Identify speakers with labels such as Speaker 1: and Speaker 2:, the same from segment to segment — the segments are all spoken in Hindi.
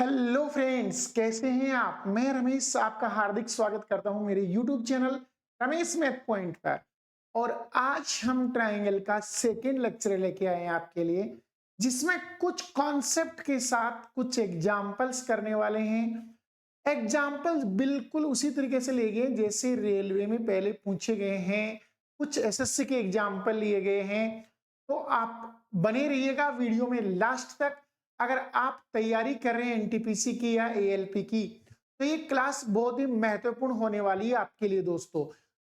Speaker 1: हेलो फ्रेंड्स, कैसे हैं आप। मैं रमेश आपका हार्दिक स्वागत करता हूं मेरे YouTube channel Ramesh math point पर। और आज हम ट्रायंगल का सेकेंड लेक्चर लेके आए हैं आपके लिए, जिसमें कुछ कॉन्सेप्ट के साथ कुछ एग्जाम्पल्स करने वाले हैं। एग्जाम्पल्स बिल्कुल उसी तरीके से लिए गए जैसे रेलवे में पहले पूछे गए हैं, कुछ एसएससी के एग्जाम्पल लिए गए हैं। तो आप बने रहिएगा वीडियो में लास्ट तक। अगर आप तैयारी कर रहे हैं एनटीपीसी की या एएलपी की, तो ये क्लास बहुत ही महत्वपूर्ण होने वाली है आपके लिए दोस्तों।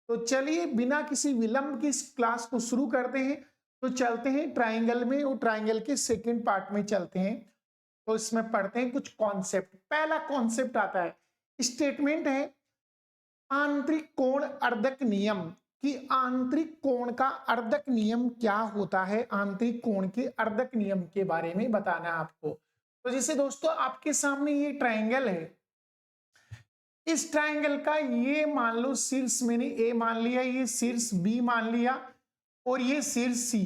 Speaker 1: तो चलिए बिना किसी विलंब की इस क्लास को शुरू करते हैं। तो चलते हैं ट्राइंगल में और ट्राइंगल के सेकंड पार्ट में चलते हैं। तो इसमें पढ़ते हैं कुछ कॉन्सेप्ट। पहला कॉन्सेप्ट आता है, स्टेटमेंट है आंतरिक कोण अर्धक नियम। कि आंतरिक कोण का अर्धक नियम क्या होता है, आंतरिक कोण के अर्धक नियम के बारे में बताना है आपको। तो जैसे दोस्तों आपके सामने ये ट्रायंगल है, इस ट्रायंगल का ये मान लो शीर्ष मैंने ए मान लिया, ये शीर्ष बी मान लिया और ये शीर्ष सी,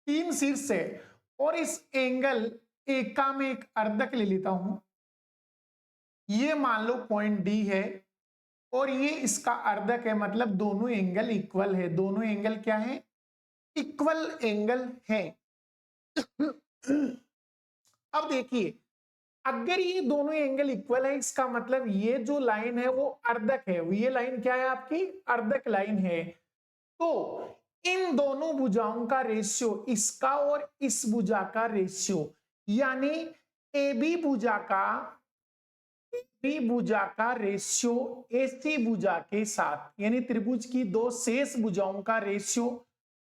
Speaker 1: तीन शीर्ष है। और इस एंगल ए का मैं एक अर्धक ले लेता हूं, ये मान लो पॉइंट डी है और ये इसका अर्धक है, मतलब दोनों एंगल इक्वल है। दोनों एंगल क्या है? इक्वल एंगल है। अब देखिए, अगर ये दोनों एंगल इक्वल है, इसका मतलब ये जो लाइन है वो अर्धक है। ये लाइन क्या है? आपकी अर्धक लाइन है। तो इन दोनों भुजाओं का रेशियो, इसका और इस भुजा का रेशियो, यानी AB भुजा का रेशियो AC भुजा के साथ, यानी त्रिभुज की दो शेष भुजाओं का रेशियो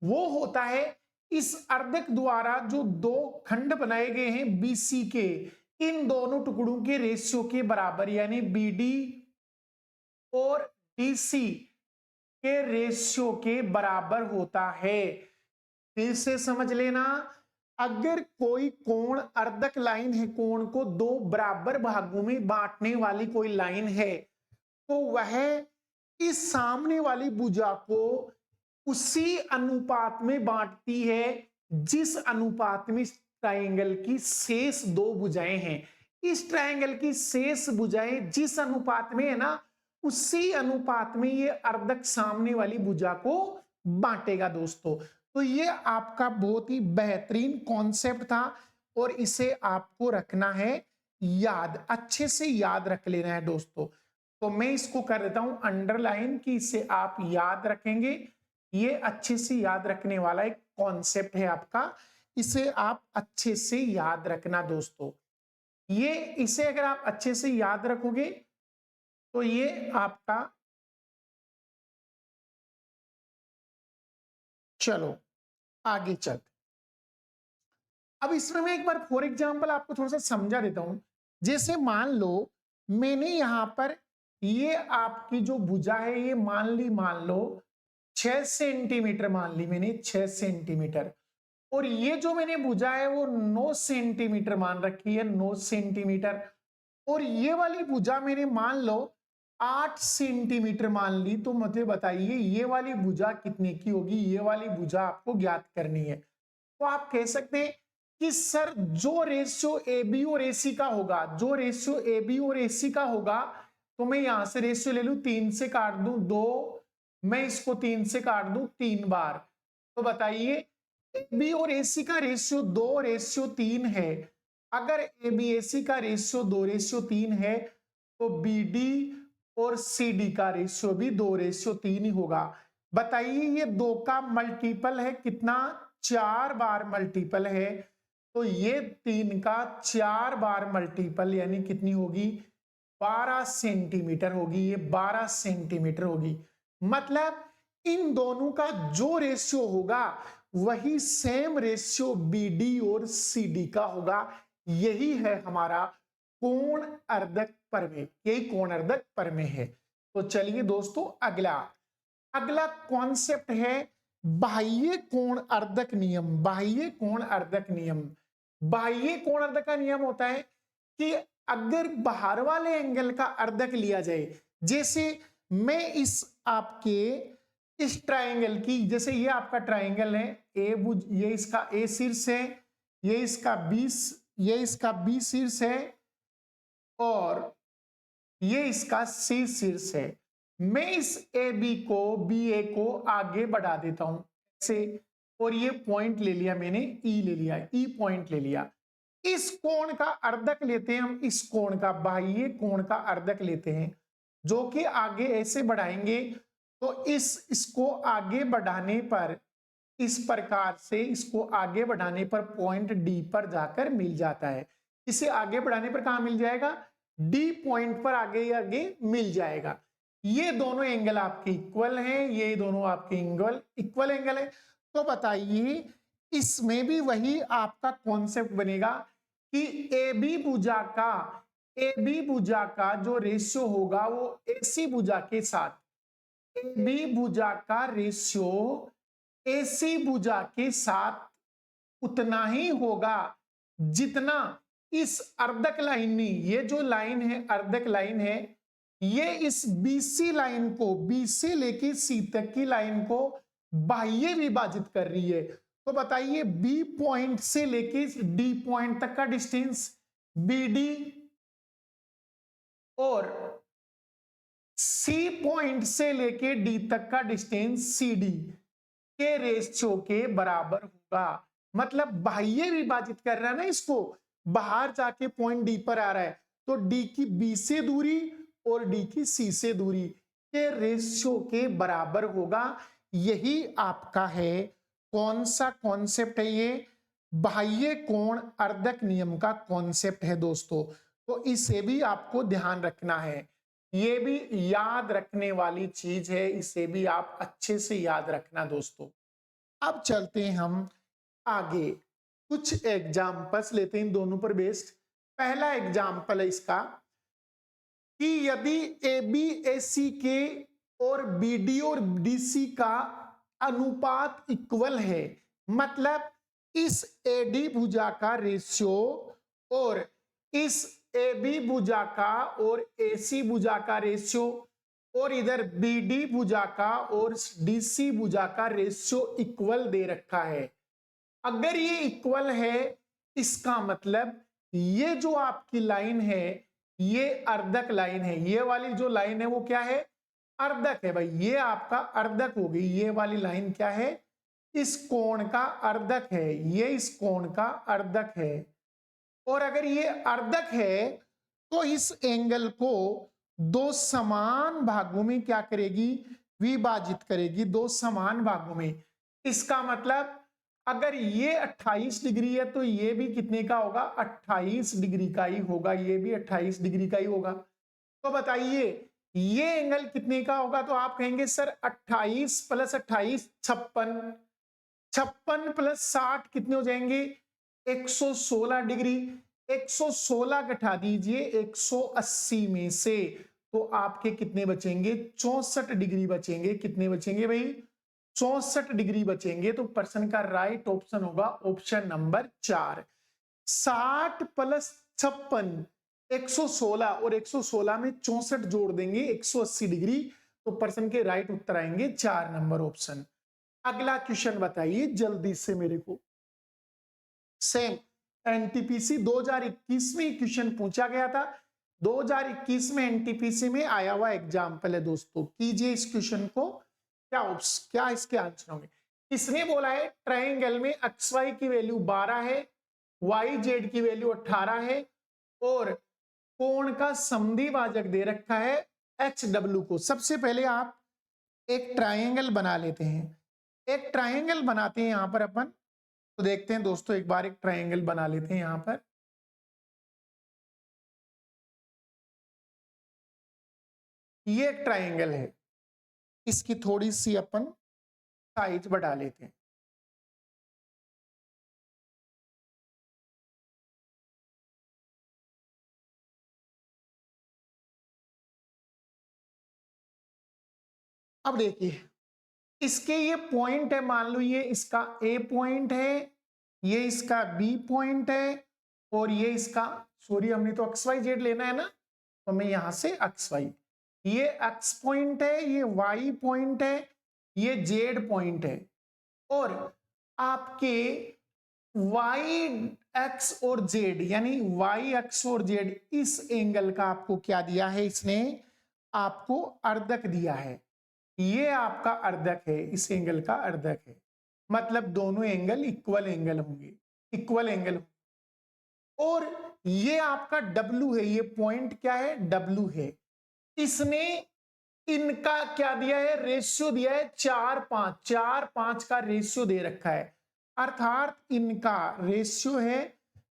Speaker 1: वो होता है इस अर्धक द्वारा जो दो खंड बनाए गए हैं BC के, इन दोनों टुकड़ों के रेशियो के बराबर, यानी BD और DC के रेशियो के बराबर होता है। फिर से समझ लेना, अगर कोई कोण अर्धक लाइन है, कोण को दो बराबर भागों में बांटने वाली कोई लाइन है, तो वह इस सामने वाली भुजा को उसी अनुपात में बांटती है जिस अनुपात में ट्रायंगल की शेष दो भुजाएं हैं। इस ट्रायंगल की शेष भुजाएं जिस अनुपात में है ना, उसी अनुपात में ये अर्धक सामने वाली भुजा को बांटेगा दोस्तों। तो ये आपका बहुत ही बेहतरीन कॉन्सेप्ट था और इसे आपको रखना है याद, अच्छे से याद रख लेना है दोस्तों। तो मैं इसको कर देता हूं अंडरलाइन, कि इसे आप याद रखेंगे। ये अच्छे से याद रखने वाला एक कॉन्सेप्ट है आपका, इसे आप अच्छे से याद रखना दोस्तों। ये इसे अगर आप अच्छे से याद रखोगे तो ये आपका, चलो आगे चलते। अब इसमें मैं एक बार फॉर एग्जांपल आपको थोड़ा सा समझा देता हूं। जैसे मान लो मैंने यहां पर ये आपकी जो भुजा है ये मान लो 6 सेंटीमीटर मान ली मैंने, 6 सेंटीमीटर। और ये जो मैंने भुजा है वो 9 सेंटीमीटर मान रखी है, 9 सेंटीमीटर। और ये वाली भुजा मैंने मान लो 8 सेंटीमीटर मान ली। तो मुझे बताइए ये वाली भुजा कितने की होगी? ये वाली भुजा आपको ज्ञात करनी है। तो आप कह सकते हैं कि सर जो रेशियो AB और AC का होगा, जो रेशियो AB और AC का होगा, तो मैं यहां से रेशियो ले लू, 3 से काट दूं 2, मैं इसको 3 से काट दूं 3 बार। तो बताइए AB और AC का रेशियो 2:3 है। अगर ABAC का रेशियो 2:3 है, तो BD और CD का रेशियो भी 2:3 ही होगा। बताइए ये 2 का मल्टीपल है कितना? 4 बार मल्टीपल है। तो ये 3 का 4 बार मल्टीपल यानी कितनी होगी? 12 सेंटीमीटर होगी। ये 12 सेंटीमीटर होगी। मतलब इन दोनों का जो रेशियो होगा वही सेम रेशियो BD और CD का होगा। यही है हमारा कोण अर्धक प्रमेय, यही कोण अर्धक प्रमेय है। तो चलिए दोस्तों अगला कॉन्सेप्ट है बाह्य कोण अर्धक नियम। बाह्य कोण अर्धक नियम, बाह्य कोण अर्धक का नियम होता है कि अगर बाहर वाले एंगल का अर्धक लिया जाए, जैसे मैं इस आपके इस ट्रायंगल की, जैसे ये आपका ट्रायंगल है ये इसका A शीर्ष है, ये इसका B शीर्ष है और ये इसका सी शीर्ष है। मैं इस ए बी को बी ए को आगे बढ़ा देता हूं से, और ये पॉइंट ले लिया मैंने, ई ले लिया, ई पॉइंट ले लिया। इस कोण का अर्धक लेते हैं हम, इस कोण का बाह्य कोण का अर्धक लेते हैं, जो कि आगे ऐसे बढ़ाएंगे तो इसको आगे बढ़ाने पर, इस प्रकार से इसको आगे बढ़ाने पर पॉइंट डी पर जाकर मिल जाता है। इसे आगे बढ़ाने पर कहां मिल जाएगा? डी पॉइंट पर आगे आगे मिल जाएगा। ये दोनों एंगल आपके इक्वल हैं, ये दोनों आपके एंगल इक्वल एंगल है। तो बताइए इसमें भी वही आपका कॉन्सेप्ट बनेगा कि ए बी भुजा का जो रेशियो होगा वो एसी भुजा के साथ, ए बी भुजा का रेशियो एसी भुजा के साथ उतना ही होगा जितना इस अर्धक लाइन में, ये जो लाइन है अर्धक लाइन है, ये इस बीसी लाइन को, बी से लेके सी तक की लाइन को बाह्य विभाजित कर रही है। तो बताइए बी पॉइंट से लेके डी पॉइंट तक का डिस्टेंस बीडी और सी पॉइंट से लेके डी तक का डिस्टेंस सीडी के रेशियो के बराबर होगा। मतलब बाह्य विभाजित कर रहा है ना इसको, बाहर जाके पॉइंट डी पर आ रहा है, तो डी की बी से दूरी और डी की सी से दूरी के रेशियो के बराबर होगा। यही आपका है, कौन सा कॉन्सेप्ट है ये? बाह्य कोण अर्धक नियम का कॉन्सेप्ट है दोस्तों। तो इसे भी आपको ध्यान रखना है, ये भी याद रखने वाली चीज है, इसे भी आप अच्छे से याद रखना दोस्तों। अब चलते हैं हम आगे, कुछ एग्जाम्पल्स लेते हैं इन दोनों पर बेस्ड। पहला एग्जाम्पल है इसका कि यदि ए बी ए सी के और बी डी और डी सी का अनुपात इक्वल है, मतलब इस ए डी भुजा का रेशियो और इस ए बी भुजा का और ए सी भुजा का रेशियो और इधर बी डी भुजा का और डी सी भुजा का रेशियो इक्वल दे रखा है। अगर ये इक्वल है, इसका मतलब ये जो आपकी लाइन है ये अर्धक लाइन है, ये वाली जो लाइन है वो क्या है? अर्धक है भाई, ये आपका अर्धक हो गई। ये वाली लाइन क्या है? इस कोण का अर्धक है, ये इस कोण का अर्धक है। और अगर ये अर्धक है तो इस एंगल को दो समान भागों में क्या करेगी? विभाजित करेगी, दो समान भागों में। इसका मतलब अगर ये 28 डिग्री है तो ये भी कितने का होगा? 28 डिग्री का ही होगा, ये भी 28 डिग्री का ही होगा। तो बताइए ये एंगल कितने का होगा? तो आप कहेंगे सर 28 प्लस 28 56, 56 प्लस 60 कितने हो जाएंगे? 116 डिग्री। 116 घटा दीजिए 180 में से, तो आपके कितने बचेंगे? 64 डिग्री बचेंगे। कितने बचेंगे भाई? 64 डिग्री बचेंगे। तो पर्सन का राइट ऑप्शन होगा ऑप्शन नंबर 4। 60 प्लस 56 116 और 116 में 64 जोड़ देंगे 180 डिग्री, तो पर्सन के राइट उत्तर आएंगे 4 नंबर ऑप्शन। अगला क्वेश्चन बताइए जल्दी से मेरे को। सेम एनटीपीसी 2021 में क्वेश्चन पूछा गया था, 2021 में एनटीपीसी में आया हुआ एग्जाम्पल है दोस्तों। कीजिए इस क्वेश्चन को, क्या इसके आंसर होंगे? इसने बोला है ट्रायंगल में एक्स वाई की वैल्यू 12 है, वाई जेड की वैल्यू 18 है और कोण का समद्विभाजक दे रखा है एच डब्ल्यू को। सबसे पहले आप एक ट्रायंगल बना लेते हैं, एक ट्रायंगल बनाते हैं यहां पर अपन। तो देखते हैं दोस्तों, एक बार एक ट्रायंगल बना लेते हैं यहां पर। ये एक ट्रायंगल है, इसकी थोड़ी सी अपन साइज बढ़ा लेते हैं। अब देखिए इसके ये पॉइंट है, मान लो ये इसका ए पॉइंट है, ये इसका बी पॉइंट है और ये इसका, सॉरी हमने तो एक्स वाई जेड लेना है ना, तो मैं यहां से एक्स वाई, ये एक्स पॉइंट है, ये वाई पॉइंट है, ये जेड पॉइंट है। और आपके वाई एक्स और जेड यानी वाई एक्स और जेड, इस एंगल का आपको क्या दिया है, इसने आपको अर्धक दिया है। ये आपका अर्धक है, इस एंगल का अर्धक है, मतलब दोनों एंगल इक्वल एंगल होंगे, इक्वल एंगल। और ये आपका डब्लू है, ये पॉइंट क्या है, डब्लू है। इसने इनका क्या दिया है, रेशियो दिया है 4:5, 4:5 का रेशियो दे रखा है, अर्थात इनका रेशियो है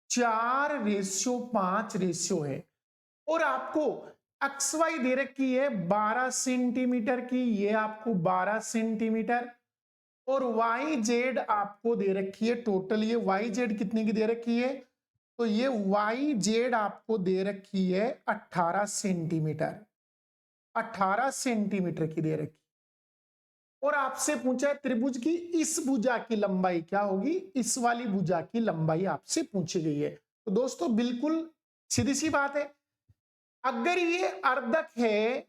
Speaker 1: 4:5 रेशियो है। और आपको एक्स वाई दे रखी है 12 सेंटीमीटर की, ये आपको 12 सेंटीमीटर, और वाई जेड आपको दे रखी है टोटल, ये वाई जेड कितने की दे रखी है, तो ये वाई जेड आपको दे रखी है 18 सेंटीमीटर, 18 सेंटीमीटर की दे रखी। और आपसे पूछा है त्रिभुज की इस भुजा की लंबाई क्या होगी, इस वाली भुजा की लंबाई आपसे पूछी गई है। तो दोस्तों बिल्कुल सीधी सी बात है, अगर ये अर्धक है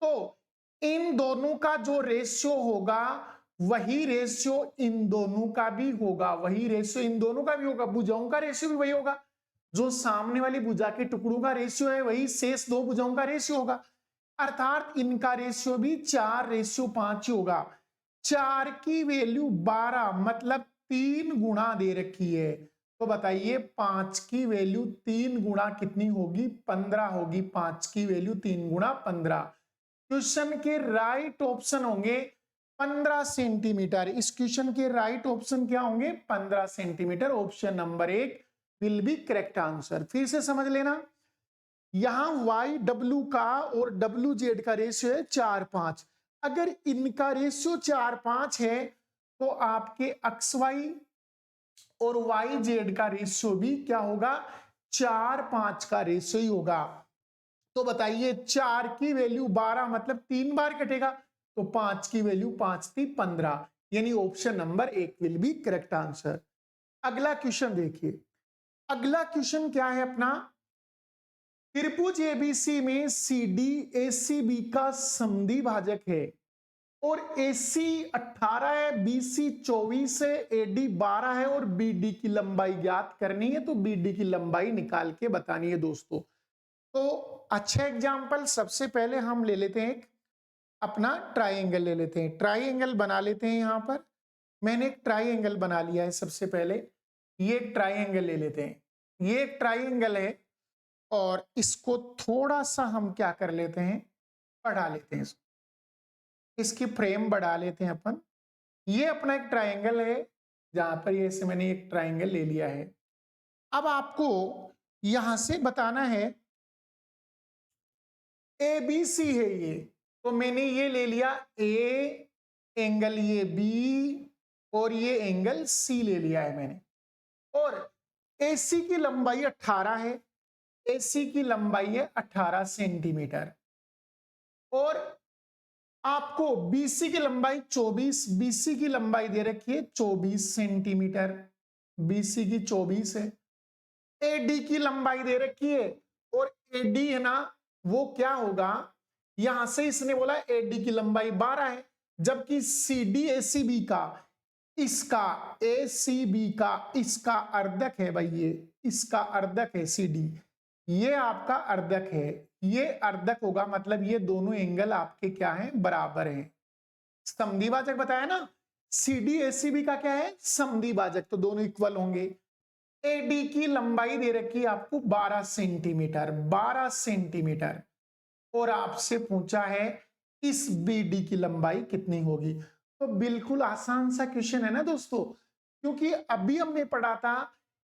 Speaker 1: तो इन दोनों का जो रेशियो होगा वही रेशियो इन दोनों का भी होगा, वही रेशियो इन दोनों का भी होगा, भुजाओं का रेशियो भी वही होगा, जो सामने वाली भुजा के टुकड़ों का रेशियो है वही शेष दो भुजाओं का रेशियो होगा, अर्थात इनका रेशियो भी 4:5 ही होगा। 4 की वैल्यू 12 मतलब 3 गुणा दे रखी है, तो बताइए 5 की वैल्यू 3 गुणा कितनी होगी, 15 होगी, 5 की वैल्यू 3 गुणा 15। क्वेश्चन के राइट ऑप्शन होंगे 15 सेंटीमीटर, इस क्वेश्चन के राइट ऑप्शन क्या होंगे, 15 centimetre, option number 1 will be correct answer. फिर से समझ लेना, यहां वाई डब्ल्यू का और डब्ल्यू जेड का रेशियो है 4:5, अगर इनका रेशियो 4:5 है तो आपके एक्स वाई और वाई जेड का रेशियो भी क्या होगा, 4:5 का रेशियो ही होगा। तो बताइए 4 की वैल्यू 12 मतलब 3 बार कटेगा, तो 5 की वैल्यू 5 थी 15, यानी option number 1 will be correct answer. अगला क्वेश्चन देखिए, अगला क्वेश्चन क्या है अपना, त्रिभुज एबीसी में सीडी एसीबी का समद्वि भाजक है और AC 18 है, BC 24 है, AD 12 है और BD की लंबाई ज्ञात करनी है, तो BD की लंबाई निकाल के बतानी है दोस्तों। तो अच्छा एग्जांपल सबसे पहले हम ले लेते हैं, एक अपना ट्राइंगल ले लेते हैं, ट्राइंगल बना लेते हैं। यहां पर मैंने एक ट्राइंगल बना लिया है, सबसे पहले ये एक ट्राइंगल ले लेते हैं, ये एक ट्राइंगल है और इसको थोड़ा सा हम क्या कर लेते हैं, बढ़ा लेते हैं, इसकी फ्रेम बढ़ा लेते हैं अपन। ये अपना एक ट्राइंगल है, जहां पर ये से मैंने एक ट्राइंगल ले लिया है। अब आपको यहां से बताना है ABC है ये, तो मैंने ये ले लिया A एंगल, ये B और ये एंगल C ले लिया है मैंने। और AC की लंबाई 18 है, AC की लंबाई है 18 सेंटीमीटर, और आपको BC की लंबाई 24, BC की लंबाई दे रखी है 24 सेंटीमीटर, BC की 24 है। AD की लंबाई दे रखी है, और AD है ना वो क्या होगा, यहां से इसने बोला AD की लंबाई 12 है, जबकि CD ACB का, इसका ACB का इसका अर्धक है भाई, ये इसका अर्धक है CD, ये आपका अर्धक है, ये अर्धक होगा, मतलब ये दोनों एंगल आपके क्या हैं, बराबर हैं। समद्विभाजक बताया ना, CD ACB का क्या है, समद्विभाजक, तो दोनों इक्वल होंगे। AD की लंबाई दे रखी है आपको 12 सेंटीमीटर, 12 सेंटीमीटर, और आपसे पूछा है इस BD की लंबाई कितनी होगी। तो बिल्कुल आसान सा क्वेश्चन है ना दोस्तों, क्योंकि अभी हमने पढ़ा था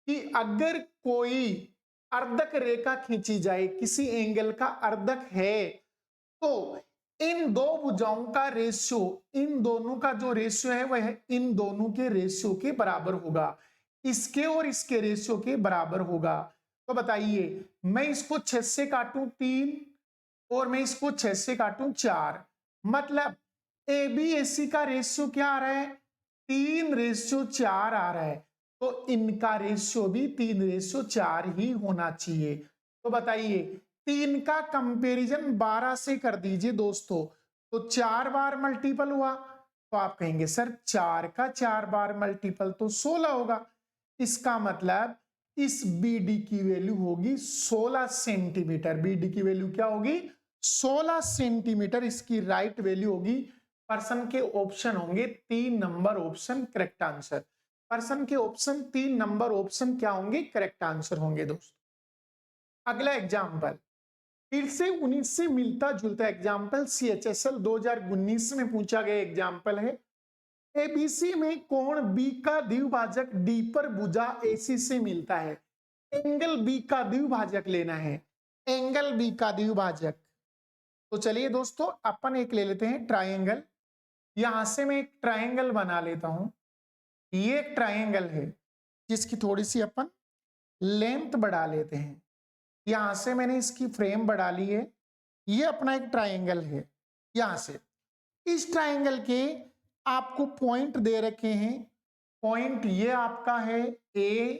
Speaker 1: कि अगर कोई अर्धक रेखा खींची जाए, किसी एंगल का अर्धक है, तो इन दो भुजाओं का रेशियो, इन दोनों का जो रेशियो है वह इन दोनों के रेशियो के बराबर होगा, इसके और इसके रेशियो के बराबर होगा। तो बताइए, मैं इसको 6 से काटूं 3 और मैं इसको 6 से काटूं 4, मतलब ABAC का रेशियो क्या आ रहा है, 3:4 आ रहा है, तो इनका रेशियो भी 3:4 ही होना चाहिए। तो बताइए 3 का कंपैरिजन 12 से कर दीजिए दोस्तों, तो 4 बार मल्टीपल हुआ, तो आप कहेंगे सर 4 का 4 बार मल्टीपल तो 16 होगा, इसका मतलब इस BD की वैल्यू होगी 16 सेंटीमीटर। BD की वैल्यू क्या होगी? 16 सेंटीमीटर इसकी राइट वैल्यू होगी। पर्सन के ऑप्शन होंगे 3 number option correct answer. Person के ऑप्शन 3 नंबर ऑप्शन क्या होंगे? करेक्ट आंसर होंगे दोस्तों। अगला एग्जाम्पल फिर से 19 से मिलता जुलता एग्जाम्पल, CHSL 2019 में पूछा गया एग्जाम्पल है। ABC में कोण B का द्विभाजक D पर भुजा AC से मिलता है। एंगल B का द्विभाजक लेना है। एंगल B का द्विभाजक। तो चलिए दोस्तों अपन एक ले लेते हैं ट्राइंगल। यहां से मैं एक ट्राइंगल बना लेता हूं। ये एक ट्राइंगल है जिसकी थोड़ी सी अपन लेंथ बढ़ा लेते हैं। यहां से मैंने इसकी फ्रेम बढ़ा ली है। ये अपना एक ट्राइंगल है। यहां से इस ट्राइंगल के आपको पॉइंट दे रखे हैं। पॉइंट ये आपका है A,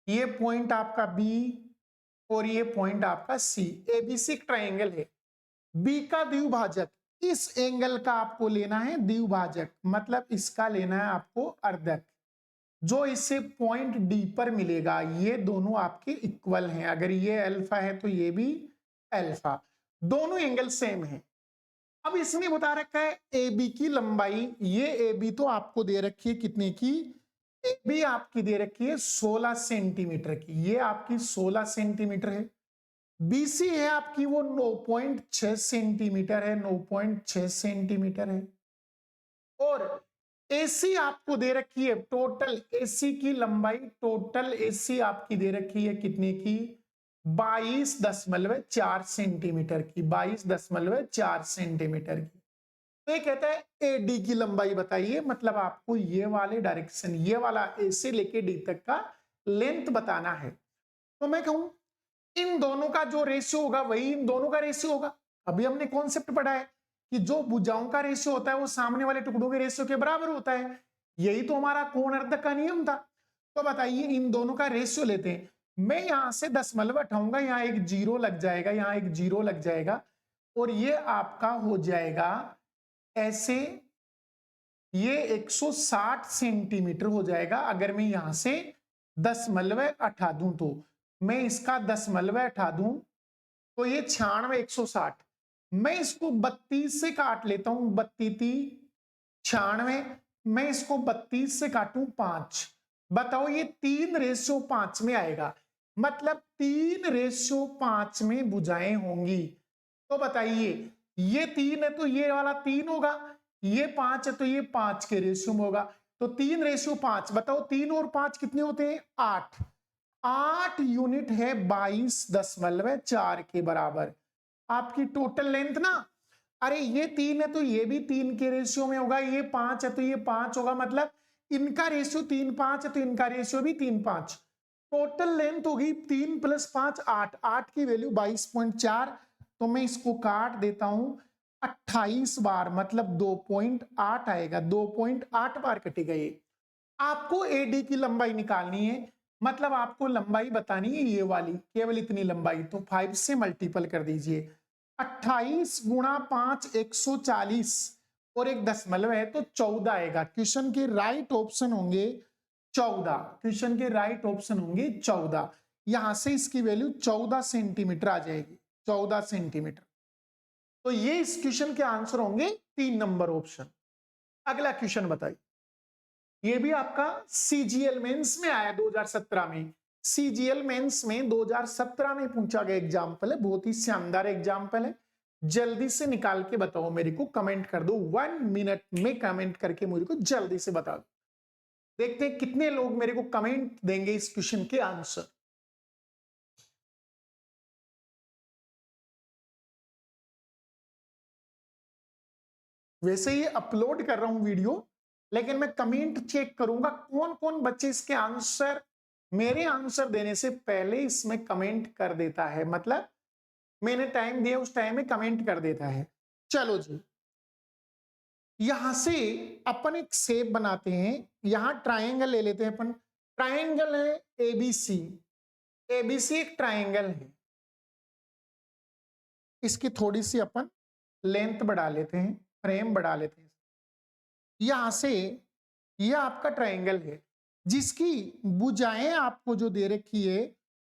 Speaker 1: ये पॉइंट आपका B और ये पॉइंट आपका C। ABC ट्राइंगल है। B का द्विभाजक, इस एंगल का आपको लेना है द्विभाजक, मतलब इसका लेना है आपको अर्धक, जो इससे पॉइंट D पर मिलेगा। ये दोनों आपके इक्वल हैं। अगर ये अल्फा है तो ये भी अल्फा, दोनों एंगल सेम है। अब इसने बता रखा है AB की लंबाई। ये AB तो आपको दे रखी है कितने की? AB आपकी दे रखी है 16 सेंटीमीटर की। ये आपकी 16 सेंटीमीटर है। BC है आपकी वो 9.6 सेंटीमीटर है। 9.6 सेंटीमीटर है। और AC आपको दे रखी है, टोटल AC की लंबाई, टोटल AC आपकी दे रखी है कितने की? 22.4 सेंटीमीटर की। 22.4 सेंटीमीटर की। तो ये कहता है AD की लंबाई बताइए, मतलब आपको ये वाले डायरेक्शन, ये वाला A से लेके D तक का लेंथ बताना है। तो मैं कहूं इन दोनों का जो रेशियो होगा वही इन दोनों का रेशियो होगा। अभी हमने कॉन्सेप्ट पढ़ा है कि जो भुजाओं का रेशियो होता है वो सामने वाले टुकड़ों के रेशियो के बराबर होता है। यही तो हमारा कोण अर्धक का नियम था। तो बताइए इन दोनों का रेशियो लेते हैं। मैं यहां से दशमलव उठाऊंगा, यहाँ एक जीरो लग जाएगा, यहाँ एक जीरो लग जाएगा, और ये आपका हो जाएगा ऐसे, ये 160 सेंटीमीटर हो जाएगा। अगर मैं यहां से दशमलव हटा दूं तो मैं इसका दशमलव हटा दूं तो ये 96, 160। मैं इसको 32 से काट लेता हूं। 32 96, मैं इसको 32 से काटूं 5। बताओ ये 3:5 में आएगा, मतलब 3:5 में भुजाएं होंगी। तो बताइए ये 3 है तो ये वाला 3 होगा, ये 5 है तो ये 5 के रेशियो में होगा। तो 3:5। बताओ 3 और 5 कितने होते हैं? 8। 8 यूनिट है 22.4 के बराबर आपकी टोटल लेंथ ना। अरे ये 3 है तो ये भी 3 के रेशियो में होगा, ये 5 है तो ये 5 होगा, मतलब इनका रेशियो 3, 5 है तो इनका रेशियो भी 3, 5। टोटल लेंथ होगी 3 + 5 8। 8 की वैल्यू 22.4। तो मैं इसको काट देता हूं 28 बार, मतलब 2.8 आएगा। 2.8 बार कटेगा ये। आपको AD की लंबाई निकालनी है, मतलब आपको लंबाई बतानी है ये वाली, केवल इतनी लंबाई। तो 5 से मल्टीपल कर दीजिए। 28 गुणा 5 140 और एक दशमलव है तो 14 आएगा। क्वेश्चन के राइट ऑप्शन होंगे 14। क्वेश्चन के राइट ऑप्शन होंगे 14। यहां से इसकी वैल्यू 14 सेंटीमीटर आ जाएगी। 14 सेंटीमीटर। तो ये इस क्वेश्चन के आंसर होंगे 3 नंबर ऑप्शन। अगला क्वेश्चन बताइए। ये भी आपका CGL मेंस में आया 2017 में। CGL मेंस में 2017 में पूछा गया एग्जाम्पल है। बहुत ही शानदार एग्जाम्पल है। जल्दी से निकाल के बताओ, मेरे को कमेंट कर दो। 1 मिनट में कमेंट करके मेरे को जल्दी से बता दो। देखते हैं कितने लोग मेरे को कमेंट देंगे इस क्वेश्चन के आंसर। वैसे ही अपलोड कर रहा हूं वीडियो, लेकिन मैं कमेंट चेक करूंगा कौन कौन बच्चे इसके आंसर मेरे आंसर देने से पहले इसमें कमेंट कर देता है, मतलब मैंने टाइम दिया उस टाइम में कमेंट कर देता है। चलो जी, यहां से अपन एक शेप बनाते हैं। यहां ट्राइंगल ले लेते हैं अपन। ट्राइंगल है ABC। ABC एक ट्राइंगल है। इसकी थोड़ी सी अपन लेंथ बढ़ा लेते हैं, फ्रेम बढ़ा लेते हैं। यहां से यह आपका ट्राइंगल है। जिसकी भुजाएं आपको जो दे रखी है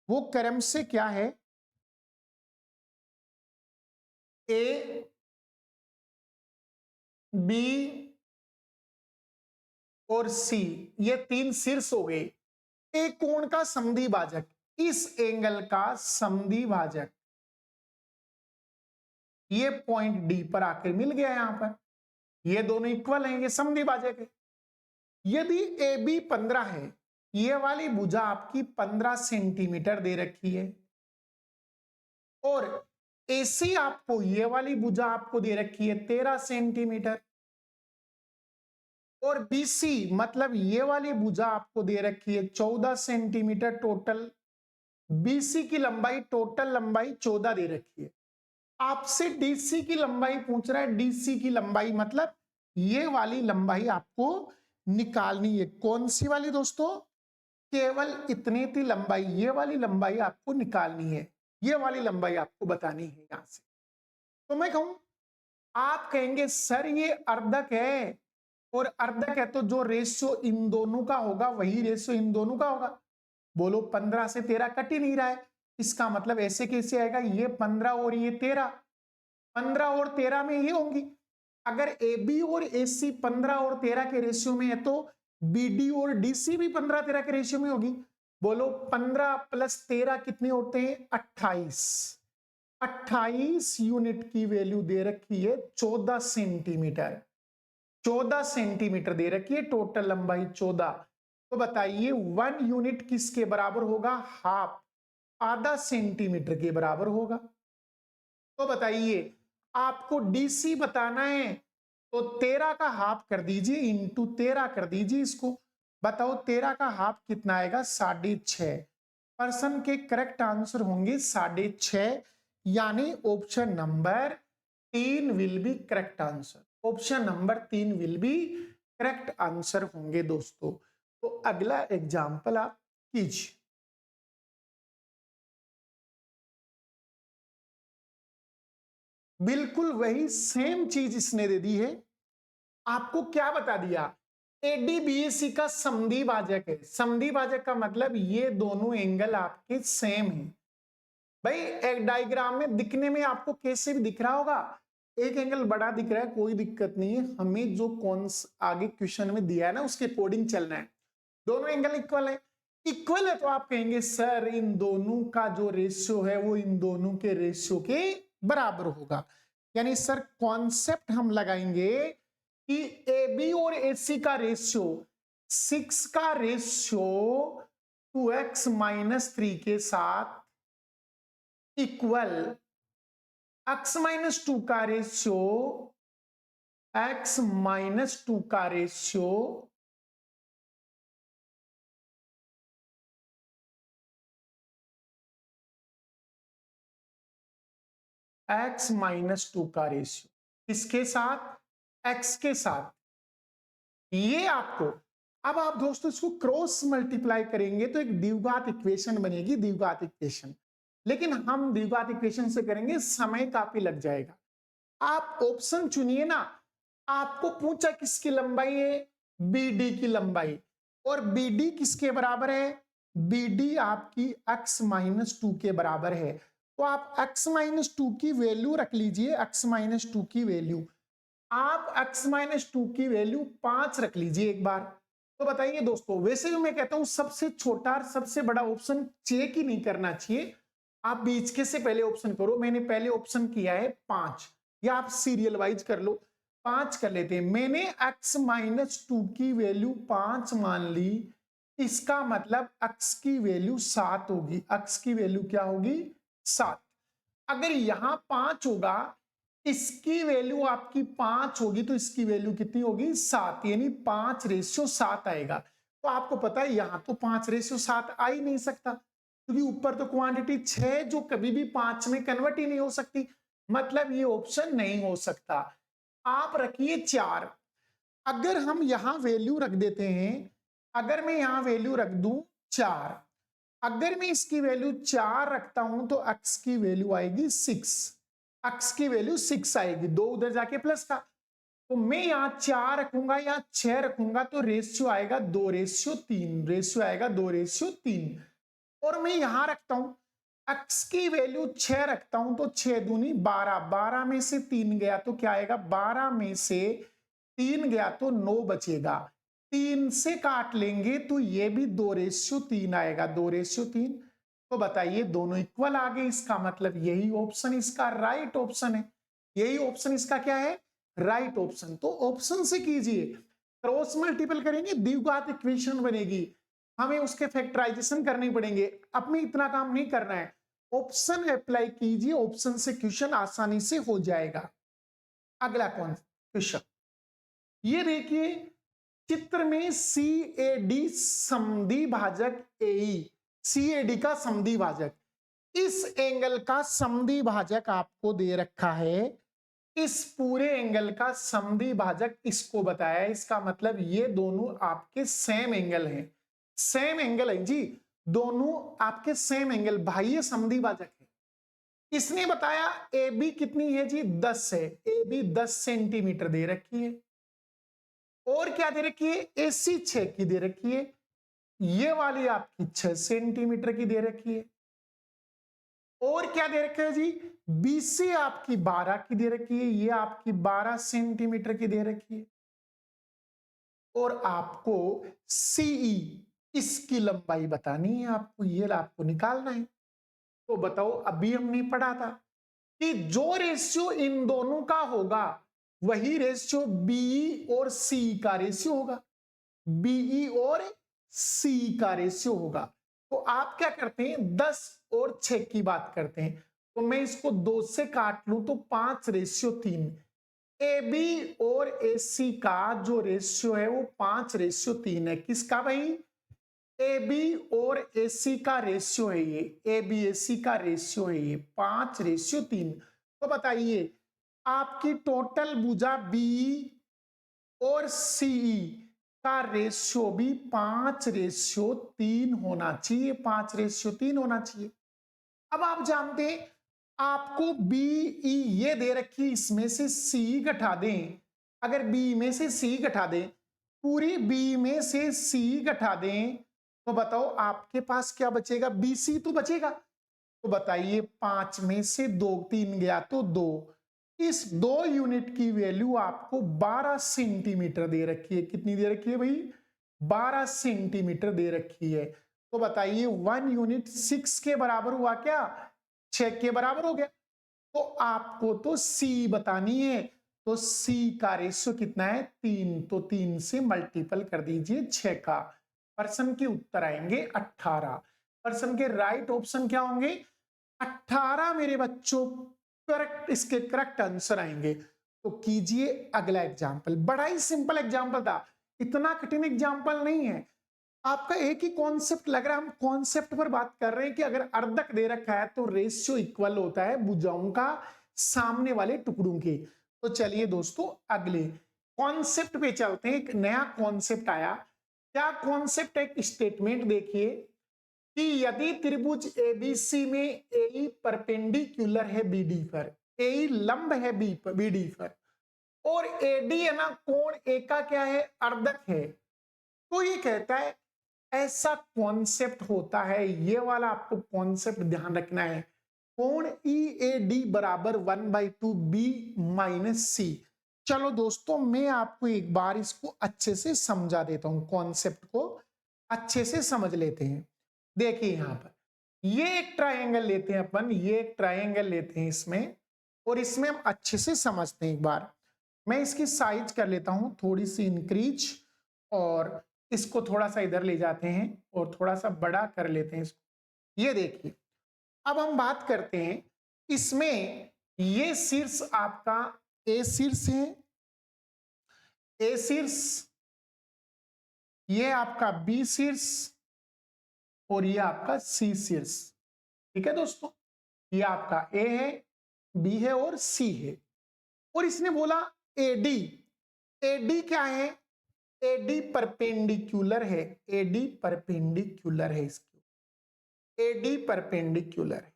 Speaker 1: वो क्रम से क्या है, ए बी और सी, ये तीन शीर्ष हो गए। एक कोण का समद्वि भाजक, इस एंगल का समद्वि भाजक ये पॉइंट डी पर आकर मिल गया। यहां पर ये दोनों इक्वल हैं, ये समद्वि भाजक है। यदि ए बी 15 है, ये वाली भुजा आपकी 15 सेंटीमीटर दे रखी है, और एसी आपको ये वाली भुजा आपको दे रखी है 13 सेंटीमीटर, और बीसी मतलब ये वाली भुजा आपको दे रखी है 14 सेंटीमीटर टोटल। बीसी की लंबाई, टोटल लंबाई 14 दे रखी है। आपसे डीसी की लंबाई पूछ रहा है। डीसी की लंबाई मतलब ये वाली लंबाई आपको निकालनी है। कौन सी वाली दोस्तों? केवल इतनी सी लंबाई, ये वाली लंबाई आपको निकालनी है, ये वाली लंबाई आपको बतानी है यहां से। तो मैं कहूं, आप कहेंगे सर ये अर्धक है, और अर्धक है तो जो रेशियो इन दोनों का होगा वही रेशियो इन दोनों का होगा। बोलो 15 से 13 कट ही नहीं रहा है, इसका मतलब ऐसे कैसे आएगा, ये 15 और ये 13, 15 और 13 में ये होंगी। अगर ए बी और ए सी 15 और 13 के रेशियो में है तो बी डी और डी सी भी 15-13 के रेशियो में होगी। बोलो 15 प्लस 13 कितने होते हैं? 28। 28 यूनिट की वैल्यू दे रखी है 14 सेंटीमीटर। 14 सेंटीमीटर दे रखी है, टोटल लंबाई 14। तो बताइए 1 यूनिट किसके बराबर होगा? हाफ, आधा सेंटीमीटर के बराबर होगा। तो बताइए आपको डीसी बताना है तो 13 का हाफ कर दीजिए, इंटू 13 कर दीजिए इसको। बताओ 13 का हाफ कितना आएगा? 6.5। पर्सन के करेक्ट आंसर होंगे 6.5, यानी option number 3 will be correct answer. Option number 3 will be correct answer होंगे दोस्तों। तो अगला एग्जाम्पल आप कीजिए। बिल्कुल वही सेम चीज इसने दे दी है। आपको क्या बता दिया? एडीबीएसी का समद्वि भाजक है। समद्वि भाजक का मतलब ये दोनों एंगल आपके सेम है। भाई एक डायग्राम में दिखने में आपको कैसे भी दिख रहा होगा, एक एंगल बड़ा दिख रहा है, कोई दिक्कत नहीं है, हमें जो कौन आगे क्वेश्चन में दिया है ना उसके अकॉर्डिंग चलना है। दोनों एंगल इक्वल है। इक्वल है तो आप कहेंगे सर इन दोनों का जो रेशियो है वो इन दोनों के रेशियो के बराबर होगा। यानी सर कॉन्सेप्ट हम लगाएंगे कि ए बी और ए सी का रेशियो 6 का रेशियो 2x-3 के साथ इक्वल x-2 का रेशियो x-2 का रेशियो x-2 का रेशियो किसके साथ? x के साथ। ये आपको, अब आप दोस्तों इसको क्रॉस मल्टीप्लाई करेंगे तो एक द्विघात इक्वेशन बनेगी, द्विघात इक्वेशन। लेकिन हम द्विघात इक्वेशन से करेंगे, समय काफी लग जाएगा। आप ऑप्शन चुनिए ना। आपको पूछा किसकी लंबाई है? BD की लंबाई। और BD किसके बराबर है? BD आपकी x-2 के बराबर है। तो आप x-2 की वैल्यू रख लीजिए, x-2 की वैल्यू। आप x-2 की वैल्यू 5 रख लीजिए एक बार। तो बताइए दोस्तों, वैसे भी मैं कहता हूं सबसे छोटा और सबसे बड़ा ऑप्शन चेक ही नहीं करना चाहिए, आप बीच के से पहले ऑप्शन करो। मैंने पहले ऑप्शन किया है 5, या आप सीरियल वाइज कर लो। 5 कर लेते हैं। मैंने x-2 की वैल्यू 5 मान ली, इसका मतलब x की वैल्यू 7 होगी। x की वैल्यू क्या होगी? 7। अगर यहां 5 होगा, इसकी वैल्यू आपकी 5 होगी, तो इसकी वैल्यू कितनी होगी? 7, यानी 5:7 आएगा। तो आपको पता है यहां तो 5:7 आ ही नहीं सकता, क्योंकि ऊपर तो क्वांटिटी 6 जो कभी भी 5 में कन्वर्ट ही नहीं हो सकती, मतलब ये ऑप्शन नहीं हो सकता। आप रखिए 4। अगर हम यहां वैल्यू रख देते हैं, अगर मैं यहां वैल्यू रख दूं 4, अगर मैं इसकी वैल्यू 4 रखता हूं तो x की वैल्यू आएगी 6। x की वैल्यू 6 आएगी, 2 उधर जाके प्लस का। तो मैं यहाँ 4 रखूंगा या 6 रखूंगा तो रेशियो आएगा 2:3, रेशियो आएगा 2:3। और मैं यहां रखता हूं x की वैल्यू 6 रखता हूं तो 6 दूनी 12, 12 में से 3 गया तो क्या आएगा, 12 में से 3 गया तो 9 बचेगा। 3 से काट लेंगे तो ये भी 2:3 आएगा, 2:3। तो बताइए दोनों इक्वल आ गए, इसका मतलब यही ऑप्शन इसका राइट ऑप्शन है। यही ऑप्शन इसका क्या है, राइट ऑप्शन। तो ऑप्शन से कीजिए, क्रॉस मल्टीपल करेंगे द्विघात इक्वेशन बनेगी, हमें उसके फैक्टराइजेशन करने पड़ेंगे, अपने इतना काम नहीं करना है। ऑप्शन अप्लाई कीजिए, ऑप्शन से क्वेश्चन आसानी से हो जाएगा। अगला कौन क्वेश्चन, ये देखिए चित्र में सी ए डी समद्वि भाजक एई, सी ए डी का समद्वि भाजक, इस एंगल का समद्वि भाजक आपको दे रखा है, इस पूरे एंगल का समद्वि भाजक इसको बताया है। इसका मतलब ये दोनों आपके सेम एंगल हैं, सेम एंगल है जी, दोनों आपके सेम एंगल, भाई ये समद्वि भाजक है। इसने बताया ए बी कितनी है जी, 10 है, ए बी 10 सेंटीमीटर दे रखी है। और क्या दे रखी है, एसी 6 की दे रखी है, ये वाली आपकी 6 सेंटीमीटर की दे रखी है। और क्या दे रखा है जी, बीसी आपकी 12 की दे रखी है, ये आपकी 12 सेंटीमीटर की दे रखी है। और आपको सीई इसकी लंबाई बतानी है, आपको ये आपको निकालना है। तो बताओ, अभी हमने पढ़ा था कि जो रेशियो इन दोनों का होगा वही रेशियो बीई और सी का रेशियो होगा, बीई और सी का रेशियो होगा। तो आप क्या करते हैं, 10 और 6 की बात करते हैं, तो मैं इसको 2 से काट लूं तो 5:3। ए बी और ए सी का जो रेशियो है वो 5:3 है। किसका भाई, ए बी और ए सी का रेशियो है ये, ए बी ए सी का रेशियो है ये 5:3। तो बताइए आपकी टोटल भुजा बी और सीई का रेशियो भी 5:3 होना चाहिए, 5:3 होना चाहिए। अब आप जानते हैं आपको बीई ये दे रखी, इसमें से सी घटा दें, अगर बी में से सी घटा दें, पूरी बी में से सी घटा दें, तो बताओ आपके पास क्या बचेगा, बी सी तो बचेगा। तो बताइए 5 में से 2, 3 गया तो 2, इस 2 यूनिट की वैल्यू आपको 12 सेंटीमीटर दे रखी है। कितनी दे रखी है भाई, 12 सेंटीमीटर दे रखी है। तो बताइए 1 यूनिट 6 के बराबर हुआ क्या, 6 के बराबर हो गया। तो आपको तो सी बतानी है, तो सी का रेशियो कितना है, 3। तो 3 से मल्टीपल कर दीजिए 6 का, पर्सन के उत्तर आएंगे 18। पर्सन के राइट ऑप्शन क्या होंगे, 18 मेरे बच्चों, करेक्ट, इसके करेक्ट आंसर आएंगे। तो कीजिए अगला एग्जाम्पल, बड़ा ही सिंपल एग्जाम्पल था, इतना कठिन एग्जाम्पल नहीं है। आपका एक ही कॉन्सेप्ट लग रहा है, हम कॉन्सेप्ट पर बात कर रहे हैं कि अगर अर्धक दे रखा है तो रेशियो इक्वल होता है भुजाओं का सामने वाले टुकड़ों के। तो चलिए दोस्तों अगले कॉन्सेप्ट पे चलते हैं, एक नया कॉन्सेप्ट आया। क्या कॉन्सेप्ट, एक स्टेटमेंट देखिए कि यदि त्रिभुज एबीसी में ए परपेंडिकुलर है बीडी पर, ए लंब है बीडी पर, और एडी है ना कोण ए का क्या है, अर्धक है, तो ये कहता है ऐसा कॉन्सेप्ट होता है, ये वाला आपको कॉन्सेप्ट ध्यान रखना है, कोण ई ए डी बराबर 1/2 बी माइनस सी। चलो दोस्तों मैं आपको एक बार इसको अच्छे से समझा देता हूं, कॉन्सेप्ट को अच्छे से समझ लेते हैं। देखिए यहां पर ये एक ट्रायंगल लेते हैं अपन, ये एक ट्रायंगल लेते हैं इसमें, और इसमें हम अच्छे से समझते हैं। एक बार मैं इसकी साइज कर लेता हूं थोड़ी सी इंक्रीज, और इसको थोड़ा सा इधर ले जाते हैं और थोड़ा सा बड़ा कर लेते हैं इसको। ये देखिए अब हम बात करते हैं इसमें, ये शीर्ष आपका ए शीर्ष है, ए शीर्ष, ये आपका बी शीर्ष, और ये आपका सी शीर्ष। ठीक है दोस्तों, ये आपका ए है, बी है और सी है। और इसने बोला एडी, एडी क्या है, एडी परपेंडिकुलर है, एडी परपेंडिकुलर है इसकी, एडी परपेंडिकुलर है,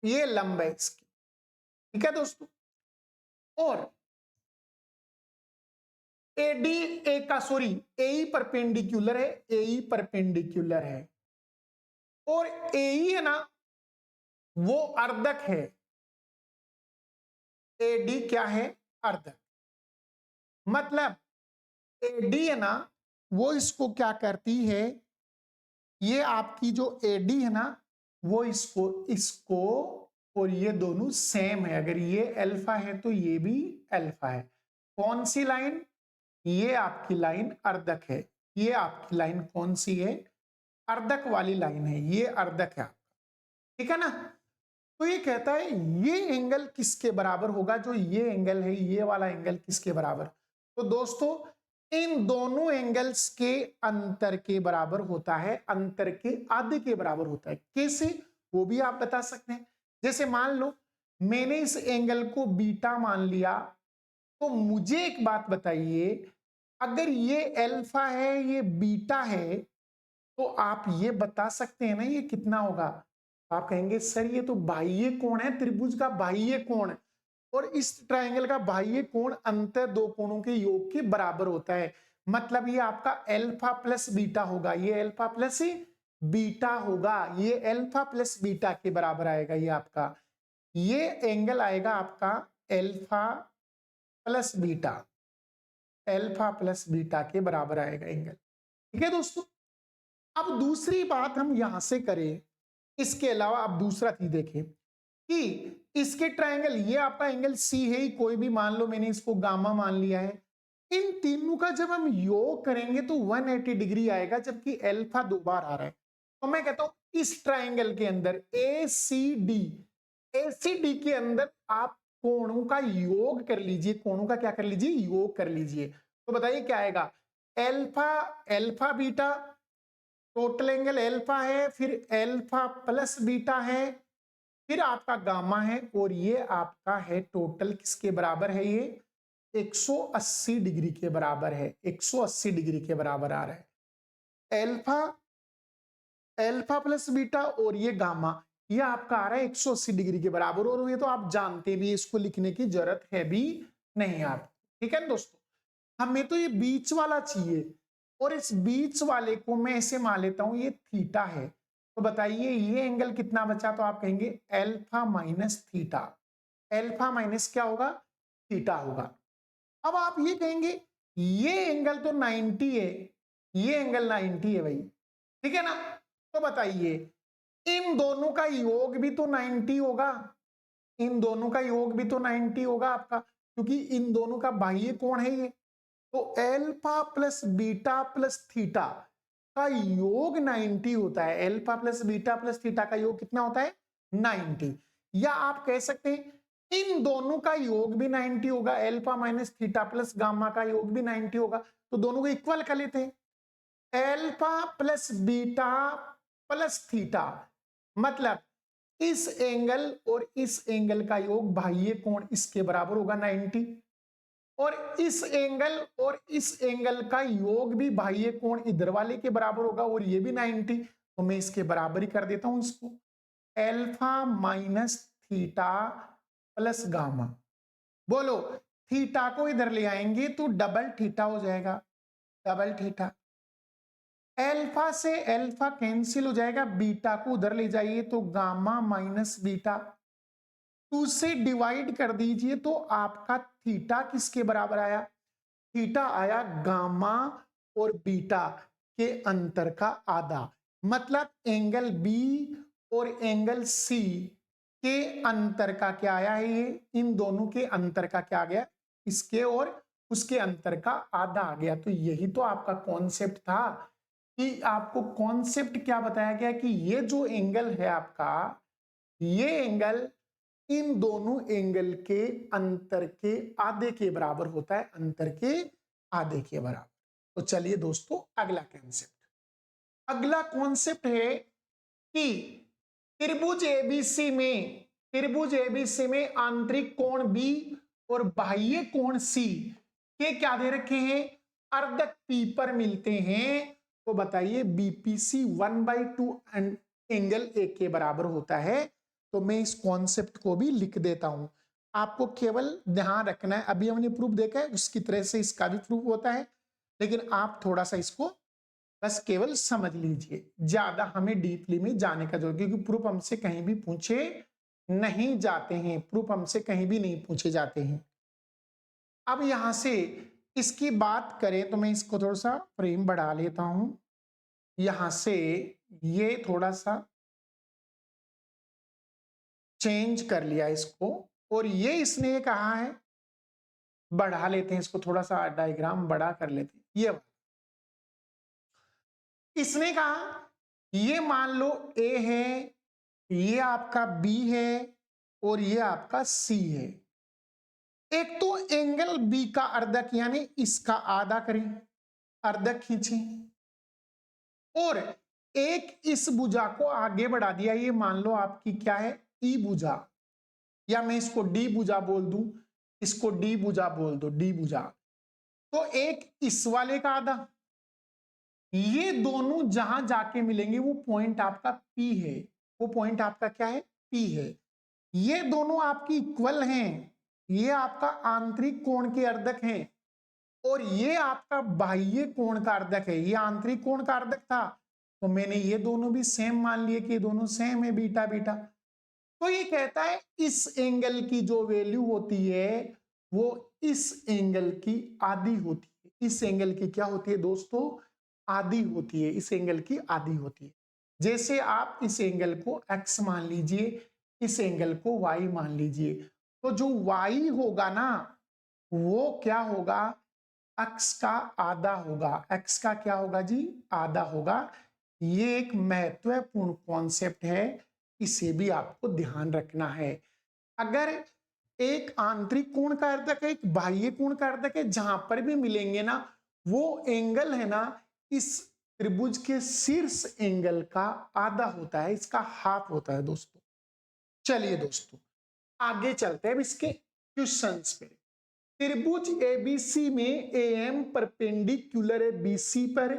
Speaker 1: ये लंब है इसकी। ठीक है दोस्तों, और एडी ए का सॉरी एई परपेंडिकुलर है, एई परपेंडिकुलर है और एई है ना वो अर्धक है। एडी क्या है? अर्धक। मतलब एडी है ना वो इसको क्या करती है, ये आपकी जो एडी है ना वो इसको इसको और ये दोनों सेम है। अगर ये अल्फा है तो ये भी अल्फा है। कौन सी लाइन? ये आपकी लाइन अर्धक है। ये आपकी लाइन कौन सी है? अर्धक वाली लाइन है, ये अर्धक है। ठीक है ना? तो ये कहता है ये एंगल किसके बराबर होगा? जो ये एंगल है, ये वाला एंगल किसके बराबर? तो दोस्तों इन दोनों एंगल्स के अंतर के बराबर होता है, अंतर के आधे के बराबर होता है। कैसे? वो भी आप बता सकते हैं। जैसे मान लो मैंने इस एंगल को बीटा मान लिया, तो मुझे एक बात बताइए, अगर ये अल्फा है ये बीटा है तो आप ये बता सकते हैं ना ये कितना होगा? आप कहेंगे सर ये तो बाह्य कोण है, त्रिभुज का बाह्य कोण, और इस ट्रायंगल का बाह्य कोण अंतर दो कोणों के योग के बराबर होता है। मतलब ये आपका अल्फा प्लस बीटा होगा, ये अल्फा प्लस बीटा होगा, ये अल्फा प्लस बीटा के बराबर आएगा। ये आपका ये एंगल आएगा आपका alpha plus beta, alpha plus beta के बराबर आएगा एंगल। ठीक है दोस्तों? अब दूसरी बात हम यहां से करें, इसके अलावा आप दूसरा चीज देखें कि इसके ट्रायंगल, ये आपका एंगल सी है ही, कोई भी मान लो, मैंने इसको गामा मान लिया है। इन तीनों का जब हम योग करेंगे तो 180 डिग्री आएगा, जबकि अल्फा दो बार आ रहा है। तो मैं कहता हूं इस ट्रायंगल के अंदर एसीडी, एसीडी के अंदर आप कोणों का योग कर लीजिए, कोणों का क्या कर लीजिए? योग कर लीजिए। तो बताइए क्या आएगा? Alpha, alpha beta, total angle alpha है, फिर अल्फा प्लस बीटा है, फिर आपका गामा है, और ये आपका है टोटल किसके बराबर है? ये 180 डिग्री के बराबर है, 180 डिग्री के बराबर आ रहा है। अल्फा, अल्फा प्लस बीटा और ये गामा, ये आपका आ रहा है 180 डिग्री के बराबर, और ये तो आप जानते भी, इसको लिखने की जरूरत है भी नहीं आप। ठीक है ना दोस्तों? हमें तो ये बीच वाला चाहिए, और इस बीच वाले को मैं ऐसे मान लेता हूं ये थीटा है। तो बताइए ये एंगल कितना बचा? तो आप कहेंगे alpha minus theta, alpha minus क्या होगा? थीटा होगा। अब आप ये कहेंगे ये एंगल तो 90 है, ये एंगल 90 है भाई, ठीक है ना? तो बताइए इन दोनों का योग भी तो 90 होगा, इन दोनों का योग भी तो 90 होगा आपका, क्योंकि इन दोनों का बाह्य कोण है ये। तो alpha plus beta plus theta का योग 90 होता है। Alpha plus beta plus theta का योग कितना होता है? 90। या आप कह सकते हैं इन दोनों का योग भी 90 होगा, alpha minus theta plus gamma का योग भी 90 होगा, तो दोनों को इक्वल कर लेते हैं। Alpha plus beta plus theta, मतलब इस एंगल और इस एंगल का योग बाह्य कोण इसके बराबर होगा 90, और इस एंगल और इस एंगल का योग भी बाह्य कोण इधर वाले के बराबर होगा, और ये भी 90। तो मैं इसके बराबर ही कर देता हूं इसको, alpha minus theta plus gamma. बोलो थीटा को इधर ले आएंगे तो डबल थीटा हो जाएगा, डबल थीटा। अल्फा से अल्फा कैंसिल हो जाएगा, बीटा को उधर ले जाइए तो गामा माइनस बीटा, 2 से डिवाइड कर दीजिए तो आपका थीटा किसके बराबर आया? थीटा आया गामा और बीटा के अंतर का आधा। मतलब एंगल बी और एंगल सी के अंतर का क्या आया है? ये इन दोनों के अंतर का क्या आ गया? इसके और उसके अंतर का आधा आ गया। तो यही तो आपका कॉन्सेप्ट था, कि आपको कॉन्सेप्ट क्या बताया गया कि ये जो एंगल है आपका, ये एंगल इन दोनों एंगल के अंतर के आधे के बराबर होता है, अंतर के आधे के बराबर। तो चलिए दोस्तों अगला कॉन्सेप्ट, अगला कॉन्सेप्ट है कि त्रिभुज एबीसी में, त्रिभुज एबीसी में आंतरिक कोण बी और बाह्य कोण सी के क्या दे रखे हैं? अर्धक पी पर मिलते हैं। तो बताइए बीपीसी 1/2 एंगल ए के बराबर होता है। तो मैं इस कॉन्सेप्ट को भी लिख देता हूं। आपको केवल ध्यान रखना है, अभी हमने प्रूफ देखा है उसकी तरह से इसका भी प्रूफ होता है, लेकिन आप थोड़ा सा इसको बस केवल समझ लीजिए, ज्यादा हमें डीपली में जाने का जरूरत, क्योंकि प्रूफ हमसे कहीं भी पूछे नहीं जाते हैं, प्रूफ हमसे कहीं भी नहीं पूछे जाते हैं। अब यहां से इसकी बात करें तो मैं इसको थोड़ा सा फ्रेम बढ़ा लेता हूं, यहां से ये थोड़ा सा चेंज कर लिया इसको, और ये इसने कहा है, बढ़ा लेते हैं इसको, थोड़ा सा डायग्राम बड़ा कर लेते हैं। ये इसने कहा ये मान लो ए है, ये आपका बी है और ये आपका सी है। एक तो एंगल बी का अर्धक यानी इसका आधा करें, अर्धक खींचें, और एक इस भुजा को आगे बढ़ा दिया, ये मान लो आपकी क्या है, ई भुजा, या मैं इसको डी भुजा बोल दूं, इसको डी भुजा बोल दो, डी भुजा। तो एक इस वाले का आधा, ये दोनों जहां जाके मिलेंगे वो पॉइंट आपका पी है, वो पॉइंट आपका क्या है, पी है। ये दोनों आपकी इक्वल हैं, ये आपका आंतरिक कोण के अर्धक हैं, और ये आपका बाह्य कोण का अर्धक है, ये आंतरिक कोण का अर्धक था, तो मैंने ये दोनों भी सेम मान लिए कि ये दोनों सेम है, बीटा बीटा। तो ये कहता है इस एंगल की जो वैल्यू होती है वो इस एंगल की आधी होती है, इस एंगल की क्या होती है दोस्तों, आधी होती है, इस एंगल की आधी होती है। जैसे आप इस एंगल को x मान लीजिए, इस एंगल को y मान लीजिए, तो जो y होगा ना वो क्या होगा, x का आधा होगा, x का क्या होगा जी, आधा होगा। ये एक महत्वपूर्ण कॉन्सेप्ट है, इसे भी आपको ध्यान रखना है। अगर एक आंतरिक कोण का अर्धक है, एक बाह्य कोण का अर्धक है, जहां पर भी मिलेंगे ना वो एंगल है ना इस त्रिभुज के शीर्ष एंगल का आधा होता है, इसका हाफ होता है दोस्तों। चलिए दोस्तों आगे चलते हैं इसके क्वेश्चंस पे। त्रिभुज एबीसी में एएम परपेंडिकुलर है बीसी पर,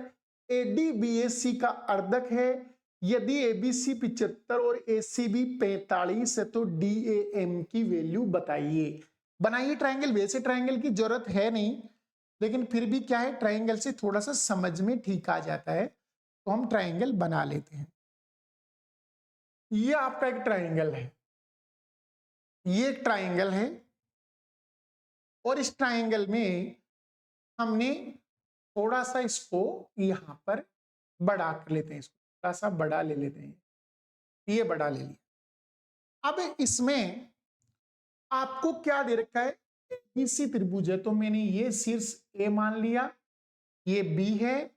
Speaker 1: एडी बीएसी का अर्धक है, यदि एबीसी 75 और एसीबी 45 है तो डीएएम की वैल्यू बताइए। बनाइए ट्रायंगल, वैसे ट्रायंगल की जरूरत है नहीं, लेकिन फिर भी क्या है, ट्रायंगल से थोड़ा सा समझ में ठीक आ जाता है, तो हम ट्रायंगल बना लेते हैं। ये आपका एक ट्रायंगल है, ये एक ट्रायंगल है, और इस ट्रायंगल में हमने थोड़ा सा इसको यहां पर बड़ा कर लेते हैं, इसको थोड़ा सा बड़ा ले लेते हैं, ये बड़ा ले लिया। अब इसमें आपको क्या दे रखा है, बीसी त्रिभुज है, तो मैंने ये शीर्ष ए मान लिया, ये बी है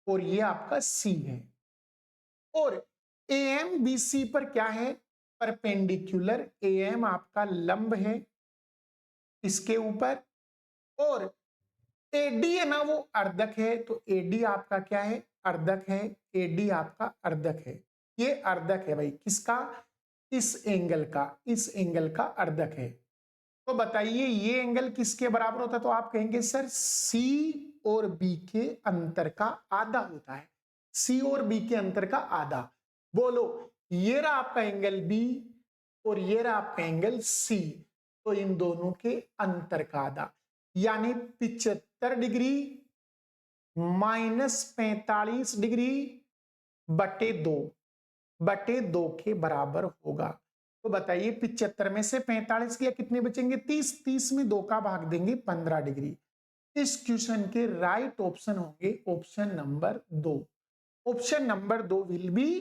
Speaker 1: और ये आपका सी है, और एएम बीसी पर क्या है, परपेंडिकुलर, एएम आपका लंब है इसके ऊपर, और एडी है ना वो अर्धक है, तो एडी आपका क्या है, अर्धक है, एडी आपका अर्धक है, ये अर्धक है भाई किसका, इस एंगल का, इस एंगल का अर्धक है। तो बताइए ये एंगल किसके बराबर होता है, तो आप कहेंगे सर सी और बी के अंतर का आधा होता है, सी और बी के अंतर का आधा। बोलो ये रहा आपका एंगल बी और ये रहा आपका एंगल सी, तो इन दोनों के अंतर का आधा, यानी 75 डिग्री माइनस 45 डिग्री बटे दो के बराबर होगा। तो बताइए 75 में से 45 के कितने बचेंगे, 30, 30 में 2 का भाग देंगे 15 डिग्री। इस क्वेश्चन के राइट ऑप्शन होंगे option number 2, option number 2 will be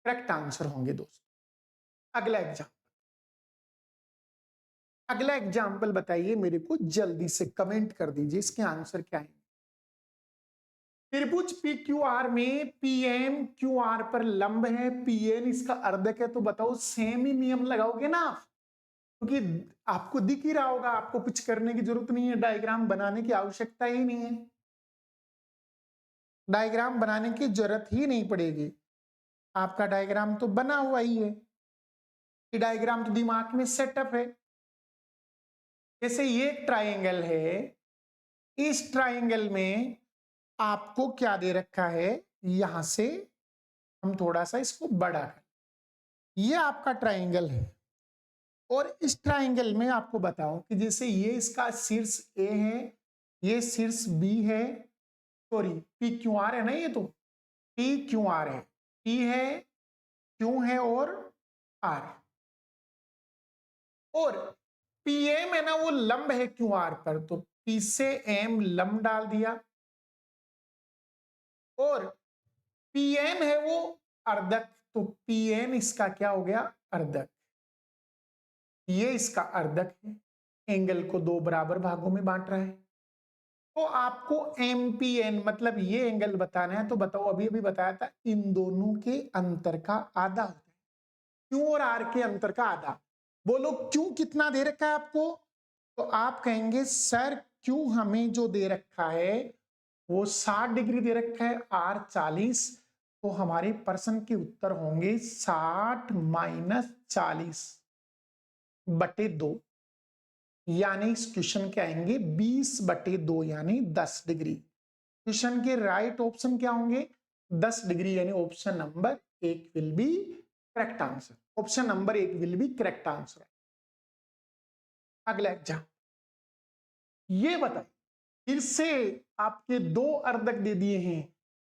Speaker 1: correct answer होंगे दोस्तों। अगला एग्जाम्पल बताइए मेरे को, जल्दी से कमेंट कर दीजिए इसके आंसर क्या है। त्रिभुज पी क्यू आर में पीएम क्यू आर पर लंब है, पीएन इसका अर्धक है, तो बताओ सेम ही नियम लगाओगे ना आप, क्योंकि आपको दिख ही रहा होगा, आपको कुछ करने की जरूरत नहीं है, डायग्राम बनाने की आवश्यकता ही नहीं है, डायग्राम बनाने की जरूरत ही नहीं पड़ेगी, आपका डायग्राम तो बना हुआ ही है, ये डायग्राम तो दिमाग में सेटअप है। जैसे ये ट्राइंगल है, इस ट्राइंगल में आपको क्या दे रखा है, यहां से हम थोड़ा सा इसको बड़ा कर, ये आपका ट्राइंगल है, और इस ट्राइंगल में आपको बताऊं कि जैसे ये इसका शीर्ष ए है, ये शीर्ष बी है, सॉरी पी क्यू आर है ना, ये तो पी क्यू आर है, पी है, क्यू है और आर, और पीएम है ना वो लंब है क्यू आर पर, तो पी से एम लंब डाल दिया, और पीएन है वो अर्धक, तो पीएन इसका क्या हो गया, अर्धक, ये इसका अर्धक है, एंगल को दो बराबर भागों में बांट रहा है। तो आपको एमपीएन मतलब ये एंगल बताना है, तो बताओ, अभी अभी बताया था इन दोनों के अंतर का आधा होता है, क्यू और आर के अंतर का आधा। बोलो क्यू कितना दे रखा है आपको, तो आप कहेंगे सर क्यू हमें जो दे रखा है वो 60 डिग्री दे रखा है, आर 40, तो हमारे प्रश्न के उत्तर होंगे 60 माइनस 40 बटे 2, यानी इस क्वेश्चन के आएंगे 20 बटे 2 यानी 10 डिग्री। क्वेश्चन के राइट ऑप्शन क्या होंगे, 10 डिग्री, यानी option number 1 will be correct answer, option number 1 will be correct answer. अगला एग्जाम, ये बताइए, फिर से आपके दो अर्धक दे दिए हैं,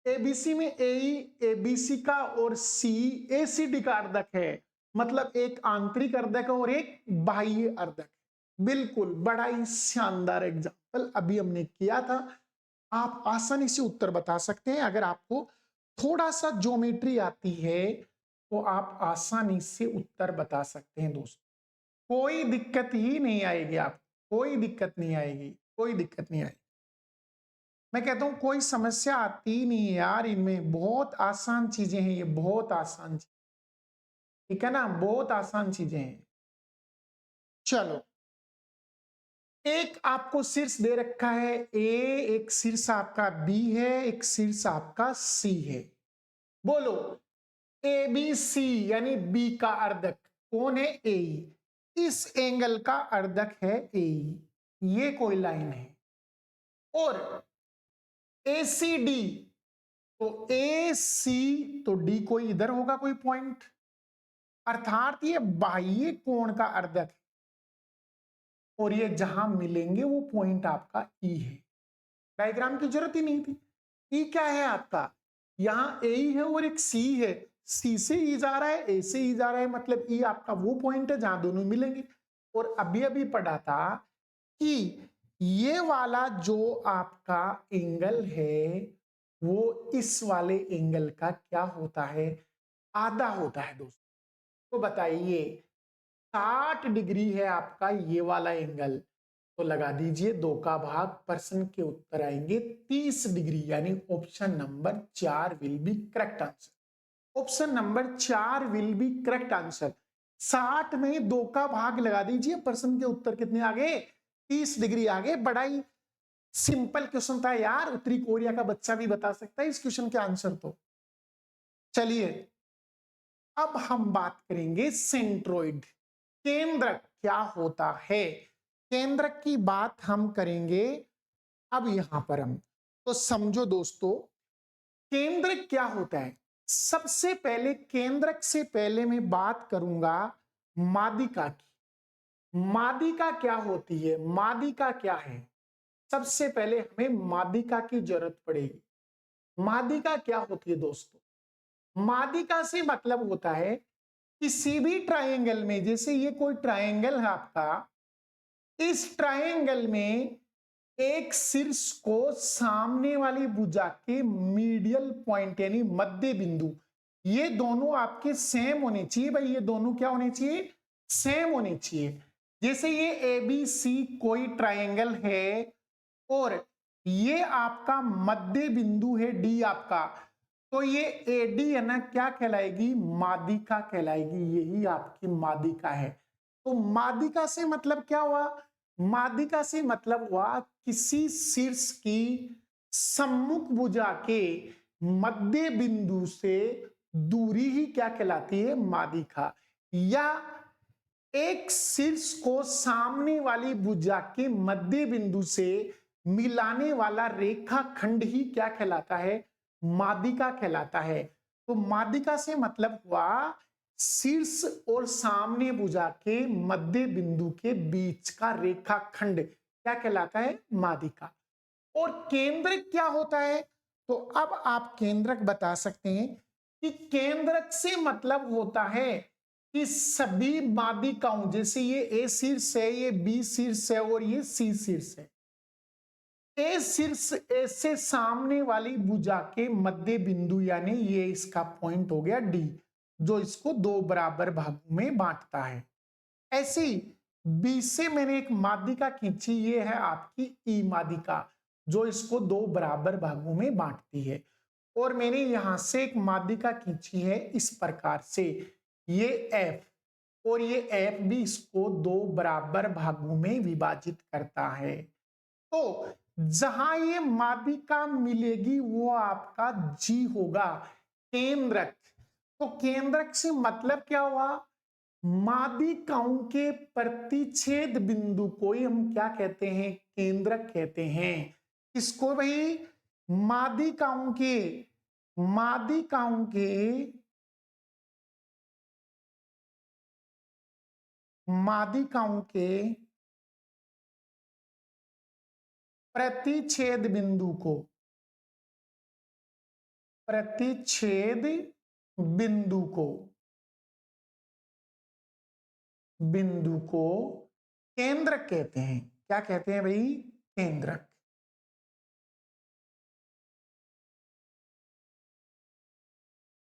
Speaker 1: एबीसी में एई एबीसी का और सी एसीडी का अर्धक है, मतलब एक आंतरिक अर्धक है और एक बाह्य अर्धक। बिल्कुल, बड़ा ही शानदार एग्जाम्पल अभी हमने किया था, आप आसानी से उत्तर बता सकते हैं। अगर आपको थोड़ा सा ज्योमेट्री आती है तो आप आसानी से उत्तर बता सकते हैं दोस्तों, कोई दिक्कत ही नहीं आएगी, आप कोई दिक्कत नहीं आएगी, कोई दिक्कत नहीं आएगी। मैं कहता हूं कोई समस्या आती ही नहीं है यार, इनमें बहुत आसान चीजें हैं, ये बहुत आसान, ठीक है ना, बहुत आसान चीजें हैं। चलो, एक आपको शीर्ष दे रखा है ए, एक शीर्ष आपका बी है, एक शीर्ष आपका सी है। बोलो ए बी सी यानी बी का अर्धक कौन है, ए, इस एंगल का अर्धक है ए, ये कोई लाइन है, और ए सी डी, तो ए सी तो डी कोई इधर होगा कोई पॉइंट, अर्थात ये बाह्य कोण का अर्धक है, और ये जहां मिलेंगे वो पॉइंट आपका ई है। डायग्राम की जरूरत ही नहीं थी, ई क्या है आपका, यहां ए है और एक सी है, सी से ई जा रहा है, ए से ई जा रहा है, मतलब ई आपका वो पॉइंट है जहां दोनों मिलेंगे। और अभी अभी पढ़ा था कि ये वाला जो आपका एंगल है वो इस वाले एंगल का क्या होता है, आधा होता है दोस्तों। तो बताइए 60 डिग्री है आपका ये वाला एंगल, तो लगा दीजिए 2 का भाग, प्रश्न के उत्तर आएंगे 30 डिग्री, यानी option number 4 will be correct answer, option number 4 will be correct answer. 60 में 2 का भाग लगा दीजिए, प्रश्न के उत्तर कितने आगे, 30 डिग्री आगे। बड़ा ही सिंपल क्वेश्चन था यार, उत्तरी कोरिया का बच्चा भी बता सकता है इस क्वेश्चन के आंसर। तो चलिए अब हम बात करेंगे सेंट्रोइड, केंद्रक क्या होता है, केंद्रक की बात हम करेंगे अब यहां पर हम। तो समझो दोस्तों, केंद्रक क्या होता है, सबसे पहले केंद्रक से पहले मैं बात करूंगा मादिका की। मादिका क्या होती है, मादिका क्या है, सबसे पहले हमें मादिका की जरूरत पड़ेगी। मादिका क्या होती है दोस्तों, मादिका से मतलब होता है किसी भी ट्रायंगल में, जैसे ये कोई ट्रायंगल है आपका, इस ट्रायंगल में एक शीर्ष को सामने वाली भुजा के मीडियल पॉइंट यानी मध्य बिंदु, ये दोनों आपके सेम होने चाहिए भाई, ये दोनों क्या होने चाहिए, सेम होने चाहिए। जैसे ये ए बी सी कोई ट्रायंगल है और ये आपका मध्य बिंदु है डी आपका, तो ये एडी है ना क्या कहलाएगी, मादिका कहलाएगी, यही आपकी मादिका है। तो मादिका से मतलब क्या हुआ, मादिका से मतलब हुआ किसी शीर्ष की सम्मुख भुजा के मध्य बिंदु से दूरी ही क्या कहलाती है, मादिका, या एक शीर्ष को सामने वाली भुजा के मध्य बिंदु से मिलाने वाला रेखाखंड ही क्या कहलाता है, मादिका कहलाता है। तो मादिका से मतलब हुआ शीर्ष और सामने भुजा के मध्य बिंदु के बीच का रेखाखंड क्या कहलाता है? मादिका। और केंद्रक क्या होता है? तो अब आप केंद्रक बता सकते हैं कि केंद्रक से मतलब होता है कि सभी मादिकाओं, जैसे ये ए शीर्ष है, ये बी शीर्ष है और ये सी शीर्ष है, ए शीर्ष ऐसे सामने वाली भुजा के मध्य बिंदु, यानी ये इसका पॉइंट हो गया डी, जो इसको दो बराबर भागों में बांटता है। ऐसी बी से मैंने एक मादिका खींची, ये है आपकी ई मादिका, जो इसको दो बराबर भागों में बांटती है। और मैंने यहां से एक मादिका खींची है इस प्रकार से, ये एफ, और ये एफ भी इसको दो बराबर भागों में विभाजित करता है। तो जहां ये मादिका मिलेगी वो आपका जी होगा, केंद्रक। तो केंद्रक से मतलब क्या हुआ? मादिकाओं के प्रतिच्छेद बिंदु को ही हम क्या कहते हैं? केंद्रक कहते हैं। किसको भाई? मादिकाओं के, मादिकाओं के, मादिकाओं के प्रतिच्छेद बिंदु को, प्रतिच्छेद बिंदु को, बिंदु को केंद्रक कहते हैं। क्या कहते हैं भाई? केंद्रक।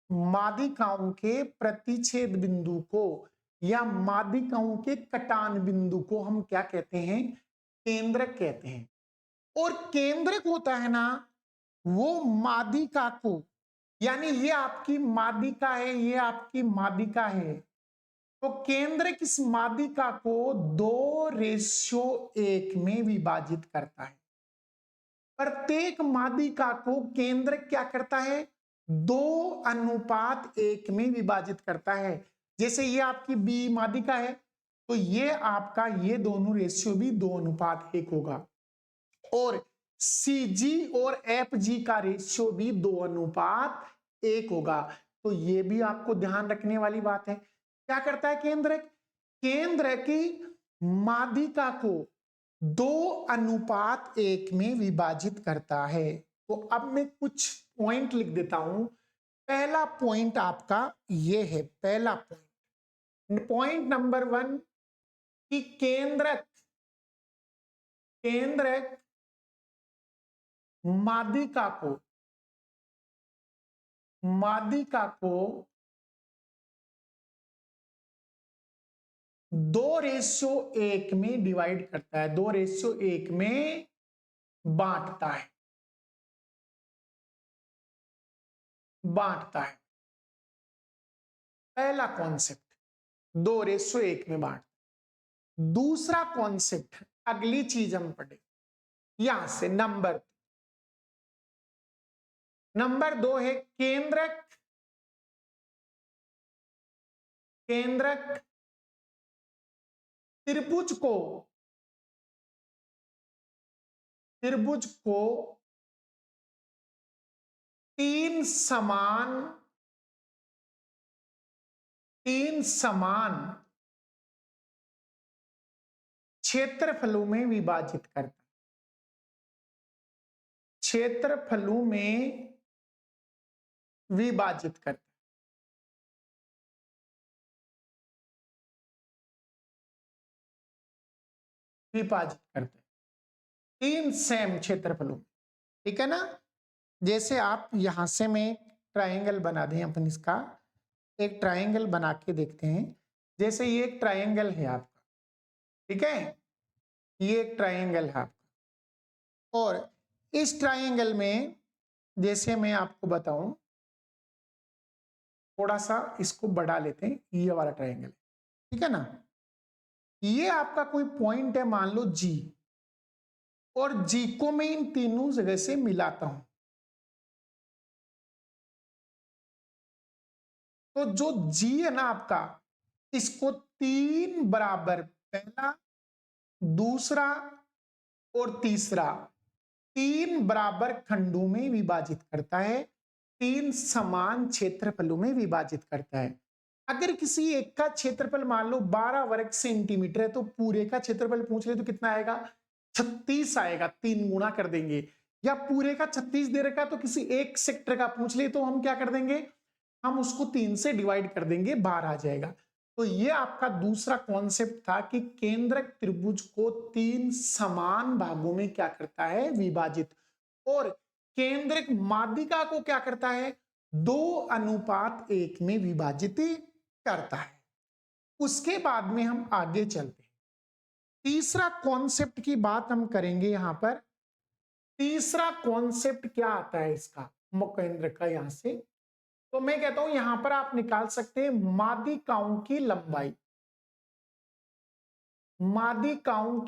Speaker 1: मादिकाओं के प्रतिच्छेद बिंदु को या मादिकाओं के कटान बिंदु को हम क्या कहते हैं? केंद्रक कहते हैं। और केंद्रक होता है ना, वो मादिका को, यानी ये आपकी मादिका है, ये आपकी मादिका है, तो केंद्रक इस मादिका को 2:1 में विभाजित करता है। प्रत्येक मादिका को केंद्रक क्या करता है? 2:1 में विभाजित करता है। जैसे ये आपकी बी मादिका है, तो ये आपका ये दोनों रेशियो भी 2:1 होगा। और सी जी और एफ जी का रेशियो भी 2:1 होगा। तो ये भी आपको ध्यान रखने वाली बात है। क्या करता है केंद्रक? केंद्र की मादिका को 2:1 में विभाजित करता है। तो अब मैं कुछ पॉइंट लिख देता हूं। पहला पॉइंट आपका ये है, पहला पॉइंट, पॉइंट नंबर 1 कि केंद्रक, केंद्रक मादिका को, मादिका को 2:1 में डिवाइड करता है, 2:1 में बांटता है, बांटता है। पहला कॉन्सेप्ट 2:1 में बांट। दूसरा कॉन्सेप्ट, अगली चीज हम पढ़े यहां से, नंबर 2 है केंद्रक, केंद्रक त्रिभुज को, त्रिभुज को 3 समान क्षेत्रफलों में विभाजित करता है। क्षेत्रफलों में विभाजित करता है, विभाजित करते हैं 3 सेम क्षेत्रफलों में। ठीक है ना? जैसे आप यहां से मैं ट्रायंगल बना दें अपन, इसका एक ट्रायंगल बना के देखते हैं। जैसे ये एक ट्रायंगल है आपका, ठीक है, ये एक ट्रायंगल है आपका, और इस ट्रायंगल में जैसे मैं आपको बताऊं, थोड़ा सा इसको बढ़ा लेते हैं, ये वाला ट्रायंगल, ठीक है ना? ये आपका कोई पॉइंट है, मान लो जी, और जी को मैं इन तीनों जगह से मिलाता हूं, तो जो जी है ना आपका, इसको 3 बराबर, पहला, दूसरा और तीसरा, 3 बराबर खंडों में विभाजित करता है, 3 समान क्षेत्रफलों में विभाजित करता है। अगर किसी एक का क्षेत्रफल मान लो 12 वर्ग सेंटीमीटर है तो पूरे का क्षेत्रफल पूछ ले तो कितना आएगा, 36 आएगा, 3 गुना कर देंगे। या पूरे का 36 दे रखा तो किसी एक सेक्टर का पूछ ले तो हम क्या कर देंगे, हम उसको 3 से डिवाइड कर देंगे, 12 आ जाएगा। तो ये आपका दूसरा कॉन्सेप्ट था कि केंद्रक त्रिभुज को 3 समान भागों में क्या करता है, विभाजित, और केंद्रक माध्यिका को क्या करता है, 2:1 में विभाजित करता है। उसके बाद में हम आगे चलते हैं, तीसरा कॉन्सेप्ट की बात हम करेंगे। यहां पर तीसरा कॉन्सेप्ट क्या आता है इसका, केंद्र का, यहां से तो मैं कहता हूं यहां पर आप निकाल सकते हैं माध्यिकाओं की लंबाई, माध्यिकाओं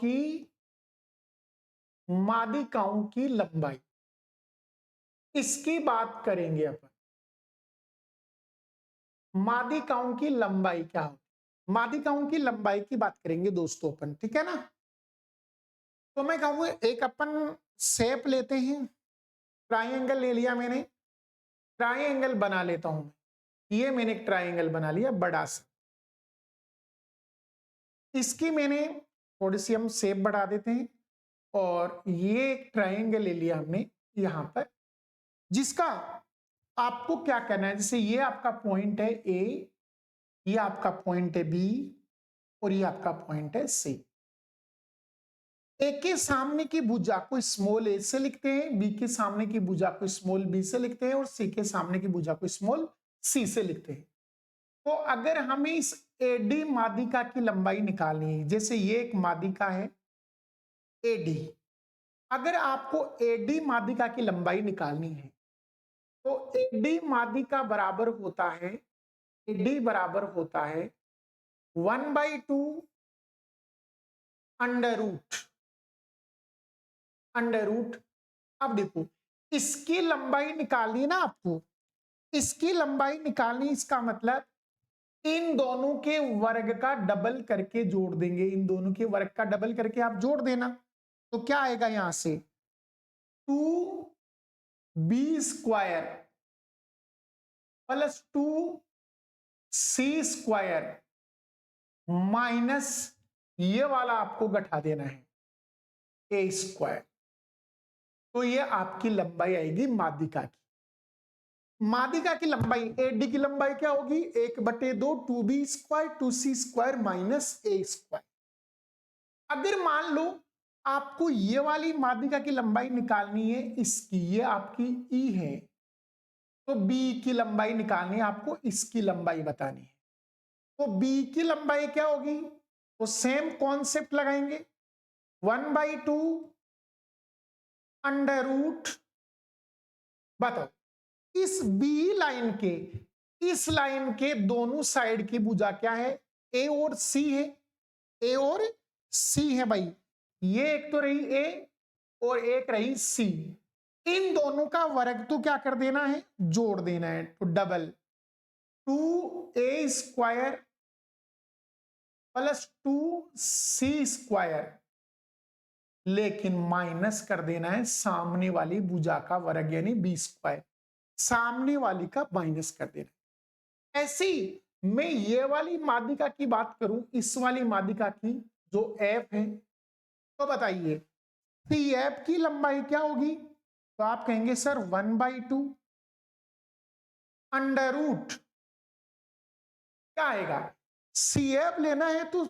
Speaker 1: की लंबाई, इसकी बात करेंगे अपन। माध्यिकाओं की लंबाई क्या होती है, माध्यिकाओं की लंबाई की बात करेंगे दोस्तों अपन, ठीक है ना। तो मैं कहूंगा एक अपन शेप लेते हैं, ट्राइंगल ले लिया मैंने, ट्राइंगल बना लेता हूं। ये मैंने एक ट्राइंगल बना लिया बड़ा सा, इसकी मैंने थोड़ी सी हम शेप बढ़ा देते हैं, और ये एक ट्राइंगल ले लिया हमने यहां पर, जिसका आपको क्या करना है, जैसे ये आपका पॉइंट है ए, ये आपका पॉइंट है बी, और ये आपका पॉइंट है सी। ए के सामने की भुजा को स्मॉल ए से लिखते हैं, बी के सामने की भुजा को स्मॉल बी से लिखते हैं, और सी के सामने की भुजा को स्मॉल सी से लिखते हैं। तो अगर हमें इस एडी माध्यिका की लंबाई निकालनी है, जैसे ये एक माध्यिका है एडी, अगर आपको एडी माध्यिका की लंबाई निकालनी है तो एडी माध्यिका बराबर होता है, एडी बराबर होता है 1/2 अंडर रूट। अब देखो इसकी लंबाई निकालनी है ना आपको, इसकी लंबाई निकालनी, इसका मतलब इन दोनों के वर्ग का डबल करके जोड़ देंगे, इन दोनों के वर्ग का डबल करके आप जोड़ देना, तो क्या आएगा यहां से 2b² प्लस 2c² माइनस ये वाला आपको घटा देना है a²। तो ये आपकी लंबाई आएगी माध्यिका की। माध्यिका की लंबाई एडी की लंबाई क्या होगी, 1/2 2b² 2c² माइनस a²। अगर मान लो आपको ये वाली माध्यिका की लंबाई निकालनी है, इसकी ये आपकी ई है, तो बी की लंबाई निकालनी है आपको, इसकी लंबाई बतानी है। तो बी की लंबाई क्या होगी, तो सेम कॉन्सेप्ट लगाएंगे 1/2 अंडर रूट, बताओ इस बी लाइन के, इस लाइन के दोनों साइड की भुजा क्या है, ए और सी है, ए और सी है भाई, ये एक तो रही ए और एक रही सी, इन दोनों का वर्ग तो क्या कर देना है, जोड़ देना है, तो डबल 2a² प्लस 2c², लेकिन माइनस कर देना है सामने वाली भुजा का वर्ग यानी b², सामने वाली का माइनस कर देना। ऐसी मैं ये वाली माध्यिका की बात करूं, इस वाली माध्यिका की जो f है, तो बताइए CF की लंबाई क्या होगी, तो आप कहेंगे सर 1/2 अंडर रूट, क्या आएगा, CF लेना है तो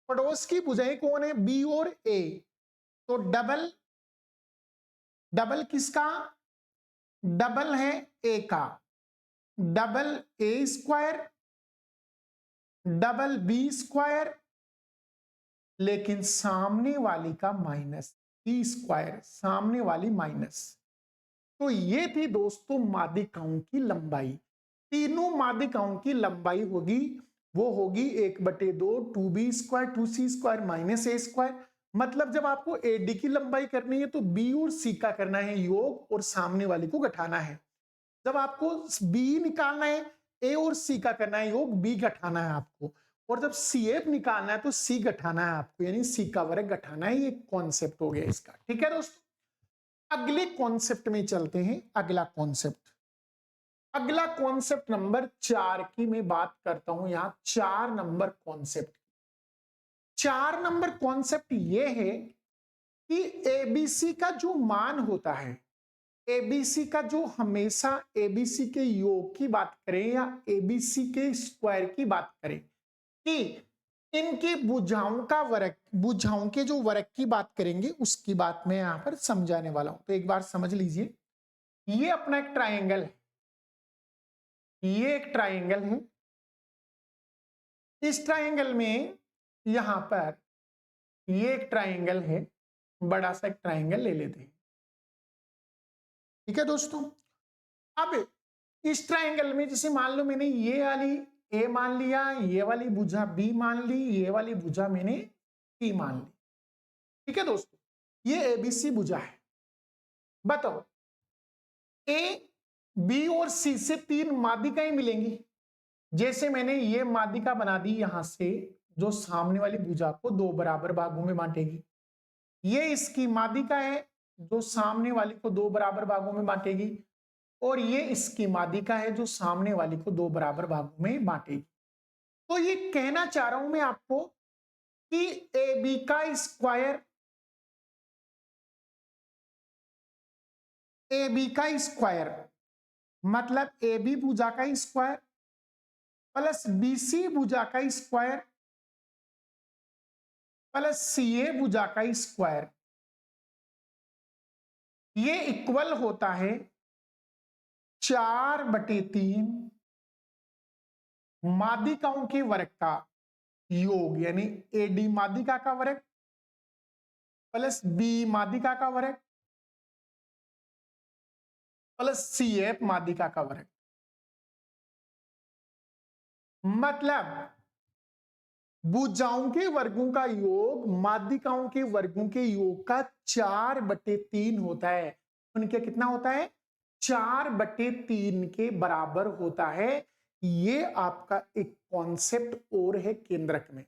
Speaker 1: पड़ोस की भुजाएं कौन है, B और A, तो डबल, डबल किसका, डबल है A का, डबल A², डबल B², लेकिन सामने वाली का माइनस C², सामने वाली माइनस। तो ये थी दोस्तों माध्यिकाओं की लंबाई। तीनों माध्यिकाओं की लंबाई होगी, वो होगी 1/2 2b² 2c² माइनस a²। मतलब जब आपको एडी की लंबाई करनी है तो बी और सी का करना है योग और सामने वाले को घटाना है। जब आपको बी निकालना है, ए और सी का करना है योग, बी घटाना है आपको, और जब CF निकालना है तो सी घटाना है आपको, यानी सी का वर्ग घटाना है। ये कॉन्सेप्ट हो गया इसका, ठीक है दोस्तों। अगले कॉन्सेप्ट में चलते हैं, अगला कॉन्सेप्ट, अगला कॉन्सेप्ट नंबर 4 की मैं बात करता हूं। यहां 4 नंबर कॉन्सेप्ट, 4 नंबर कॉन्सेप्ट ये है कि एबीसी का जो मान होता है, एबीसी का जो हमेशा एबीसी के योग की बात करें या एबीसी के स्क्वायर की बात करें कि इनकी भुजाओं का वर्ग, भुजाओं के जो वर्ग की बात करेंगे उसकी बात मैं यहां पर समझाने वाला हूं। तो एक बार समझ लीजिए, ये अपना एक ट्राइंगल है, ये एक ट्राइंगल है। इस ट्राइंगल में यहां पर ये एक ट्राइंगल है, बड़ा सा एक ट्राइंगल ले लेते हैं। ठीक है दोस्तों, अब इस ट्राइंगल में जैसे मान लो मैंने ये वाली ए मान लिया, ये वाली भुजा बी मान ली, ये वाली भुजा मैंने सी मान ली। ठीक है दोस्तों, ये एबीसी भुजा है। बताओ ए बी और सी से 3 माध्यिकाएं मिलेंगी। जैसे मैंने ये माध्यिका बना दी यहां से, जो सामने वाली भुजा को 2 बराबर भागों में बांटेगी। ये इसकी माध्यिका है जो सामने वाली को 2 बराबर भागों में बांटेगी, और ये इसकी माध्यिका है जो सामने वाली को 2 बराबर भागों में बांटेगी। तो ये कहना चाह रहा हूं मैं आपको कि ए बी का स्क्वायर, ए बी का स्क्वायर मतलब ए बी भुजा का स्क्वायर प्लस बीसी भुजा का स्क्वायर प्लस सी ए भुजा का स्क्वायर, ये इक्वल होता है 4/3 माध्यिकाओं के वर्ग का योग, यानी एडी माध्यिका का वर्ग प्लस बी माध्यिका का वर्ग प्लस सी एफ माध्यिका का वर्ग। मतलब भुजाओं के वर्गों का योग माध्यिकाओं के वर्गों के योग का 4/3 होता है। उनके कितना होता है? 4/3 के बराबर होता है। ये आपका एक कॉन्सेप्ट और है केंद्रक में।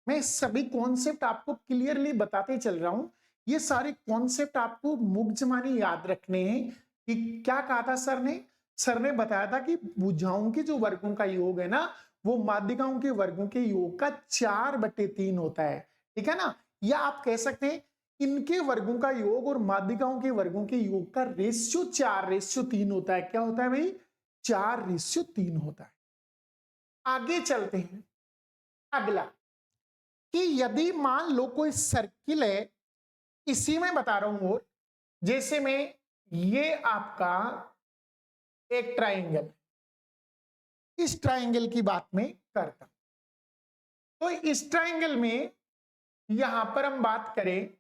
Speaker 1: मैं सभी कॉन्सेप्ट आपको क्लियरली बताते चल रहा हूं। ये सारे कॉन्सेप्ट आपको मुग्जमानी याद रखने हैं कि क्या कहा था सर ने? सर ने बताया था कि भुजाओं के जो वर्गों का योग है ना, वो माध्यिकाओं के वर्गों के योग का 4/3 होता है। ठीक है ना? या आप कह सकते हैं इनके वर्गों का योग और माध्यिकाओं के वर्गों के योग का रेशियो 4/3 होता है। क्या होता है भाई? 4/3 होता है। आगे चलते हैं। अगला कि यदि मान लो कोई सर्किल है, इसी में बता रहा हूं, और जैसे मैं ये आपका एक ट्राइंगल, इस ट्राइंगल की बात में करता हूं। तो इस ट्राइंगल में यहां पर हम बात करें,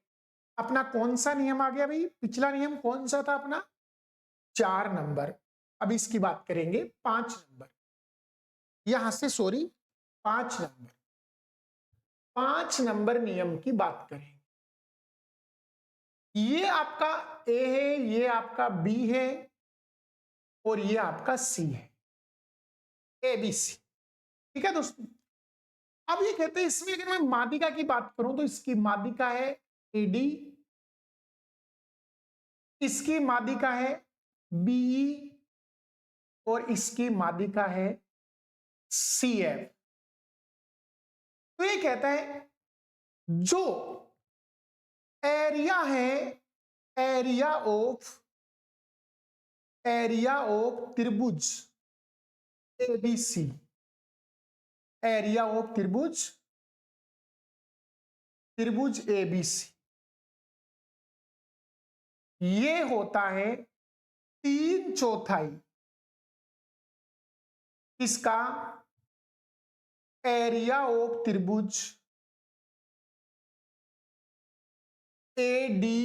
Speaker 1: अपना कौन सा नियम आ गया भाई? पिछला नियम कौन सा था अपना? 4 नंबर। अब इसकी बात करेंगे 5 नंबर, यहां से सॉरी 5 नंबर, 5 नंबर नियम की बात करें। ये आपका ए है, ये आपका बी है, और ये आपका सी है, एबीसी। ठीक है दोस्तों, अब ये कहते हैं इसमें अगर मैं माध्यिका की बात करूं तो इसकी माध्यिका है एडी, इसकी माध्यिका है बीई, और इसकी माध्यिका है सीएफ। तो ये कहता है जो एरिया है, एरिया ऑफ त्रिभुज एबीसी, एरिया ऑफ त्रिभुज एबीसी, ये होता है 3/4 इसका एरिया ऑफ त्रिभुज एडी,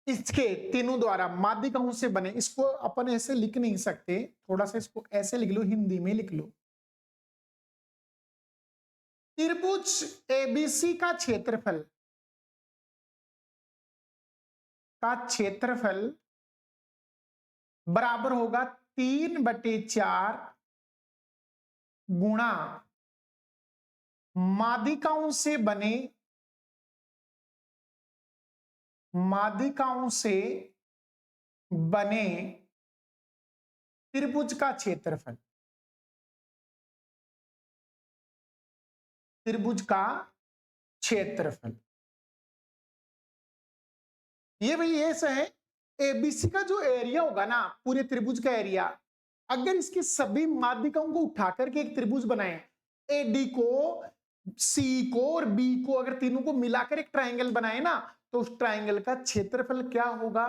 Speaker 1: इसके तीनों द्वारा माध्यिकाओं से बने। इसको अपन ऐसे लिख नहीं सकते, थोड़ा सा इसको ऐसे लिख लो, हिंदी में लिख लो। त्रिभुज एबीसी का क्षेत्रफल बराबर होगा 3/4 गुणा माध्यिकाओं से बने त्रिभुज का क्षेत्रफल, त्रिभुज का क्षेत्रफल, ये भाई ऐसा है, एबीसी का जो एरिया होगा ना, पूरे त्रिभुज का एरिया, अगर इसके सभी माध्यिकाओं को उठा करके एक त्रिभुज बनाए, एडी को, सी को और बी को, अगर तीनों को मिलाकर एक ट्रायंगल बनाए ना, तो उस ट्रायंगल का क्षेत्रफल क्या होगा,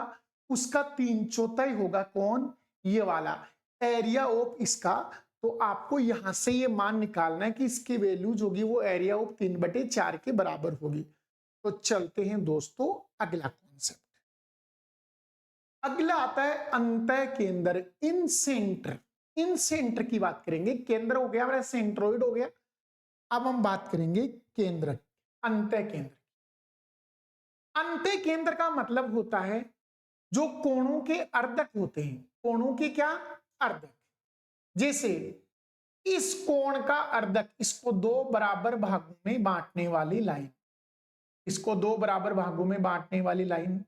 Speaker 1: उसका 3/4 होगा। कौन? ये वाला एरिया ऑफ इसका। तो आपको यहां से ये मान निकालना है कि इसकी वैल्यू जो होगी वो एरिया ऑफ 3/4 के बराबर होगी। तो चलते हैं दोस्तों अगला कॉन्सेप्ट। अगला आता है अंतः केंद्र, इन सेंटर। इन सेंटर की बात करेंगे, केंद्र हो गया, सेंट्रोइड हो गया। अब हम बात करेंगे केंद्र, अंतः केंद्र। अंतः केंद्र का मतलब होता है जो कोणों के अर्धक होते हैं, कोणों के क्या? अर्धक। जैसे इस कोण का अर्धक, इसको 2 बराबर भागों में बांटने वाली लाइन, इसको 2 बराबर भागों में बांटने वाली लाइन,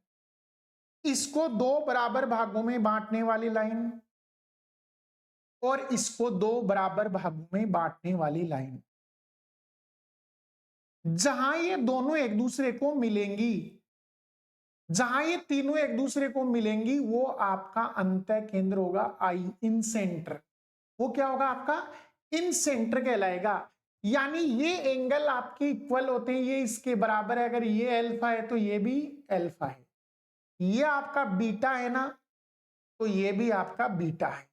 Speaker 1: इसको 2 बराबर भागों में बांटने वाली लाइन, और इसको 2 बराबर भागों में बांटने वाली लाइन। जहां ये दोनों एक दूसरे को मिलेंगी, जहां ये तीनों एक दूसरे को मिलेंगी, वो आपका अंतः केंद्र होगा, आई इन सेंटर। वो क्या होगा? आपका इन सेंटर कहलाएगा। यानी ये एंगल आपके इक्वल होते हैं, ये इसके बराबर है। अगर ये अल्फा है तो ये भी अल्फा है। ये आपका बीटा है ना, तो ये भी आपका बीटा है।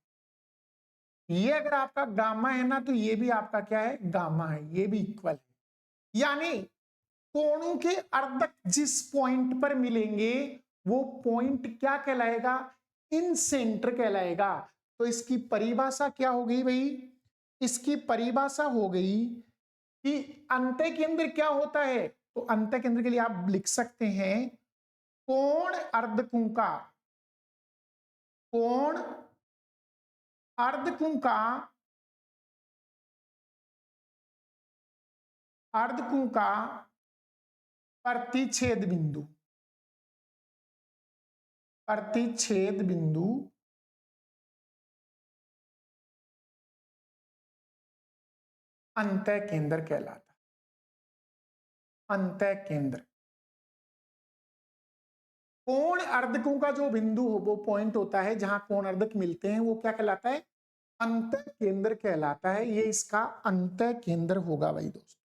Speaker 1: ये अगर आपका गामा है ना, तो ये भी आपका क्या है? गामा है। ये भी इक्वल है। यानी कोणों के अर्धक जिस पॉइंट पर मिलेंगे, वो पॉइंट क्या कहलाएगा? इन सेंटर कहलाएगा। तो इसकी परिभाषा क्या हो गई भाई? इसकी परिभाषा हो गई कि अंतः केंद्र क्या होता है। तो अंतः केंद्र के लिए आप लिख सकते हैं कोण अर्धकों का, कोण अर्धकों का, अर्धकों का प्रतिच्छेद बिंदु, प्रतिच्छेद बिंदु अंतः केंद्र कहलाता। अंतः केंद्र, कोण अर्धकों का जो बिंदु हो, वो पॉइंट होता है जहां कोण अर्धक मिलते हैं, वो क्या कहलाता है? अंतः केंद्र कहलाता है। ये इसका अंतः केंद्र होगा भाई दोस्तों।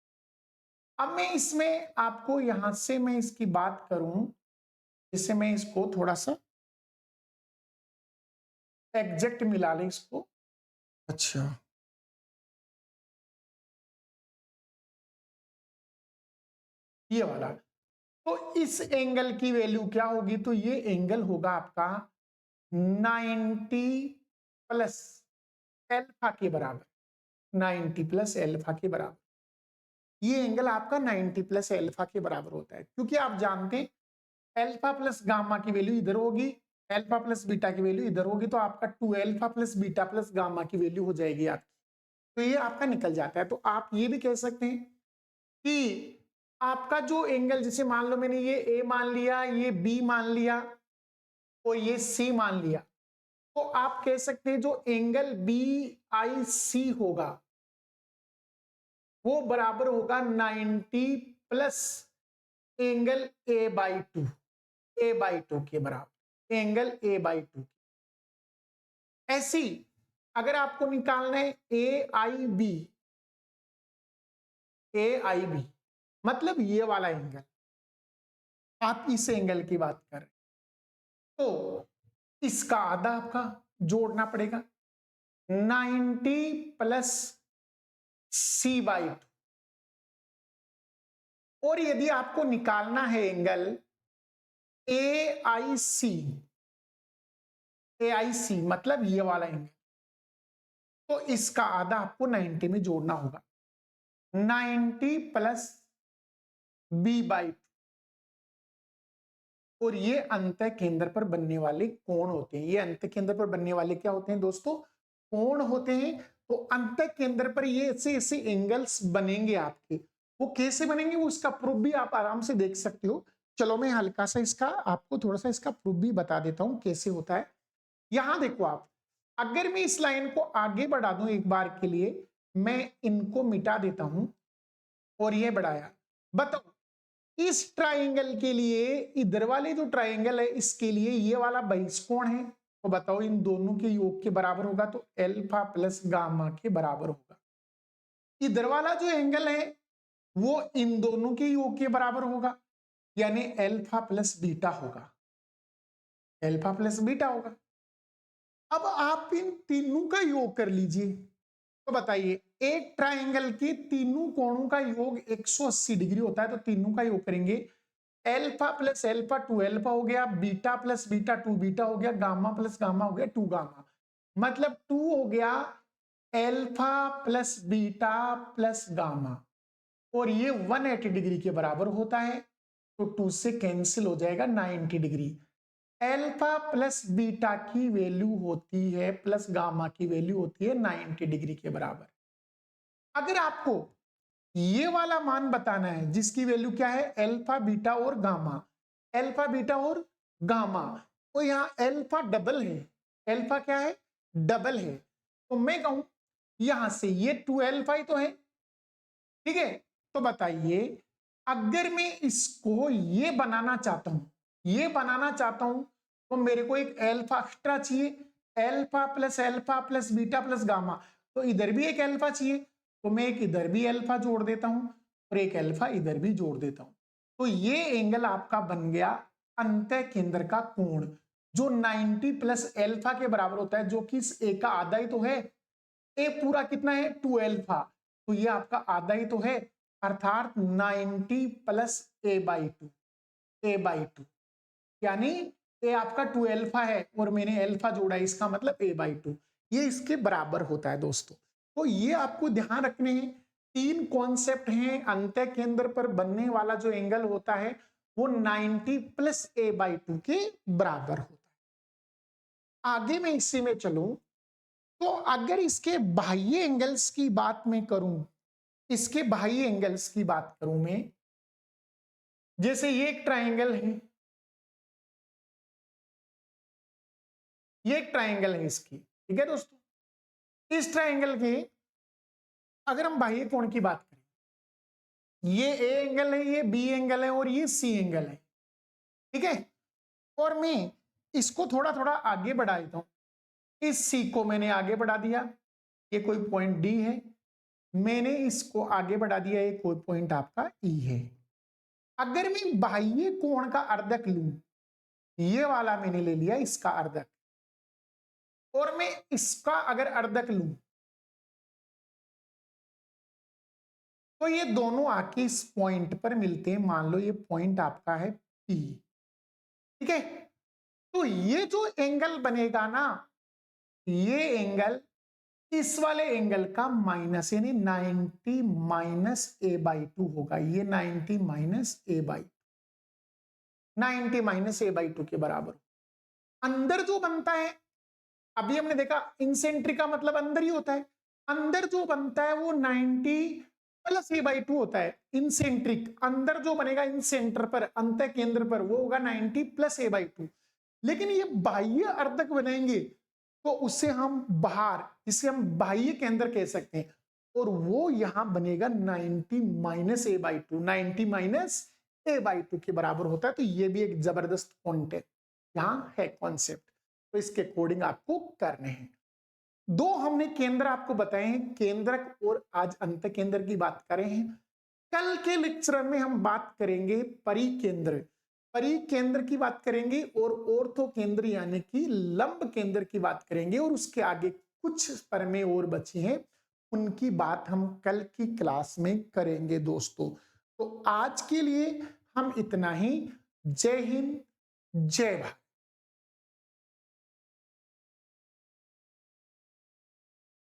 Speaker 1: अब मैं इसमें आपको यहां से मैं इसकी बात करूं, जिससे मैं इसको थोड़ा सा एग्जैक्ट मिला लें इसको। अच्छा, ये वाला। तो इस एंगल की वैल्यू क्या होगी? तो ये एंगल होगा आपका 90 प्लस एल्फा के बराबर, 90 प्लस एल्फा के बराबर। ये एंगल आपका 90 प्लस एल्फा के बराबर होता है, क्योंकि आप जानते हैं एल्फा प्लस गामा की वैल्यू इधर होगी, एल्फा प्लस बीटा की वैल्यू इधर होगी, तो आपका 2 alpha plus beta plus gamma की वैल्यू हो जाएगी आपकी। तो ये आपका निकल जाता है। तो आप ये भी कह सकते हैं कि आपका जो एंगल, जैसे मान लो मैंने ये ए मान लिया, ये बी मान लिया और ये सी मान लिया, तो आप कह सकते हैं जो एंगल बी आई सी होगा वो बराबर होगा 90 प्लस एंगल A/2, A/2 के बराबर, एंगल A/2। ऐसी अगर आपको निकालना है AIB, AIB मतलब ये वाला एंगल, आप इस एंगल की बात कर रहे हैं, तो इसका आधा आपका जोड़ना पड़ेगा, 90 प्लस C/2। और यदि आपको निकालना है एंगल AIC, AIC मतलब ये वाला एंगल, तो इसका आधा आपको 90 में जोड़ना होगा, 90 प्लस B/2। और ये अंतः केंद्र पर बनने वाले कोण होते हैं। ये अंतः केंद्र पर बनने वाले क्या होते हैं दोस्तों? कोण होते हैं। तो अंतः केंद्र पर ये ऐसे ऐसे एंगल्स बनेंगे आपके। वो कैसे बनेंगे, वो इसका प्रूफ भी आप आराम से देख सकते हो। चलो मैं हल्का सा इसका आपको थोड़ा सा इसका प्रूफ भी बता देता हूं कैसे होता है। यहां देखो आप, अगर मैं इस लाइन को आगे बढ़ा दूं एक बार के लिए, मैं इनको मिटा देता हूं और ये बढ़ाया, बताओ इस ट्राइंगल के लिए, इधर वाले जो ट्राइंगल है इसके लिए ये वाला बहिष्कोण है, तो बताओ इन दोनों के योग के बराबर होगा, तो अल्फा प्लस गामा के बराबर होगा। इधर वाला जो एंगल है वो इन दोनों के योग के बराबर होगा, यानी अल्फा प्लस बीटा होगा, अल्फा प्लस बीटा होगा। अब आप इन तीनों का योग कर लीजिए, तो बताइए एक ट्राइंगल के तीनों कोणों का योग 180 डिग्री होता है, तो तीनों का योग करेंगे, अल्फा प्लस अल्फा 2 अल्फा हो गया, बीटा प्लस बीटा 2 बीटा हो गया, गामा प्लस गामा हो गया 2 गामा, मतलब 2 हो गया alpha plus beta plus gamma, और ये 180 डिग्री के बराबर होता है, तो 2 से कैंसिल हो जाएगा 90 डिग्री। अल्फा प्लस बीटा की वैल्यू होती है प्लस गामा की वैल्यू होती है 90 डिग्री के बराबर। अगर आपको ये वाला मान बताना है जिसकी वैल्यू क्या है, अल्फा बीटा और गामा, अल्फा बीटा और गामा, तो यहां अल्फा डबल है, अल्फा क्या है, डबल है, तो मैं कहूं यहां से ये 2 अल्फा ही तो है, ठीक है। तो बताइए अगर मैं इसको ये बनाना चाहता हूं, ये बनाना चाहता हूं, तो मेरे को एक अल्फा एक्स्ट्रा चाहिए, alpha plus beta plus gamma, तो इधर भी एक अल्फा चाहिए, तो मैं एक इधर भी अल्फा जोड़ देता हूं और एक अल्फा इधर भी जोड़ देता हूं, तो ये एंगल आपका बन गया अंतः केंद्र का कोण, जो 90 प्लस अल्फा के बराबर होता है, जो कि इस ए का आधा ही तो है, ए पूरा कितना है 2 अल्फा, तो ये आपका आधा ही तो है, अर्थात 90 प्लस ए बाई टू, यानी ए आपका 2 अल्फा है और मैंने अल्फा जोड़ा, इसका मतलब a/2, ये इसके बराबर होता है दोस्तों। तो ये आपको ध्यान रखने हैं, तीन कॉन्सेप्ट हैं, अंतः केंद्र पर बनने वाला जो एंगल होता है वो 90 प्लस a/2 के बराबर होता है। आगे मैं इसी में चलूं, तो अगर इसके बाह्य एंगल्स की बात मैं करूं, इसके बाह्य एंगल्स की बात करूं मैं, जैसे ये एक ट्राइंगल है, ये एक ट्राइंगल है इसकी, ठीक है दोस्तों, इस ट्राइंगल के अगर हम बाह्य कोण की बात करें, ये ए एंगल है, ये बी एंगल है और ये सी एंगल है, ठीक है, और मैं इसको थोड़ा थोड़ा आगे बढ़ा देता हूं, इस सी को मैंने आगे बढ़ा दिया, ये कोई पॉइंट डी है, मैंने इसको आगे बढ़ा दिया, ये कोई पॉइंट आपका ई है। अगर मैं बाह्य कोण का अर्धक लूं, ये वाला मैंने ले लिया इसका अर्धक, और मैं इसका अगर अर्धक लूं, तो ये दोनों आके इस पॉइंट पर मिलते हैं, मान लो ये पॉइंट आपका है पी, ठीक है, तो ये जो एंगल बनेगा ना, ये एंगल इस वाले एंगल का माइनस, यानी 90 माइनस a/2 होगा, ये 90 माइनस a/2, 90 माइनस a/2 के बराबर। अंदर जो बनता है, अभी हमने देखा इंसेंट्रिक का मतलब अंदर ही होता है, अंदर जो बनता है वो 90 प्लस a/2 होता है, इंसेंट्रिक अंदर जो बनेगा इन सेंटर पर, अंतः केंद्र पर, वो होगा 90 प्लस a/2। लेकिन ये बाह्य अर्धक बनेंगे तो उससे हम बाहर, जिसे हम बाह्य केंद्र कह सकते हैं, और वो यहां बनेगा 90 माइनस a/2, 90 माइनस a/2 के बराबर होता है। तो ये भी एक जबरदस्त पॉइंट है, यहां है कॉन्सेप्ट, तो इसके अकॉर्डिंग आपको करने हैं। दो हमने केंद्र आपको बताए हैं, केंद्रक और आज अंत केंद्र की बात करें हैं। कल के लेक्चर में हम बात करेंगे परिकेंद्र, परिकेंद्र की बात करेंगे, और ऑर्थो केंद्र यानी कि लंब केंद्र की बात करेंगे, और उसके आगे कुछ परमें और बची हैं, उनकी बात हम कल की क्लास में करेंगे दोस्तों। तो आज के लिए हम इतना ही। जय हिंद, जय भारत।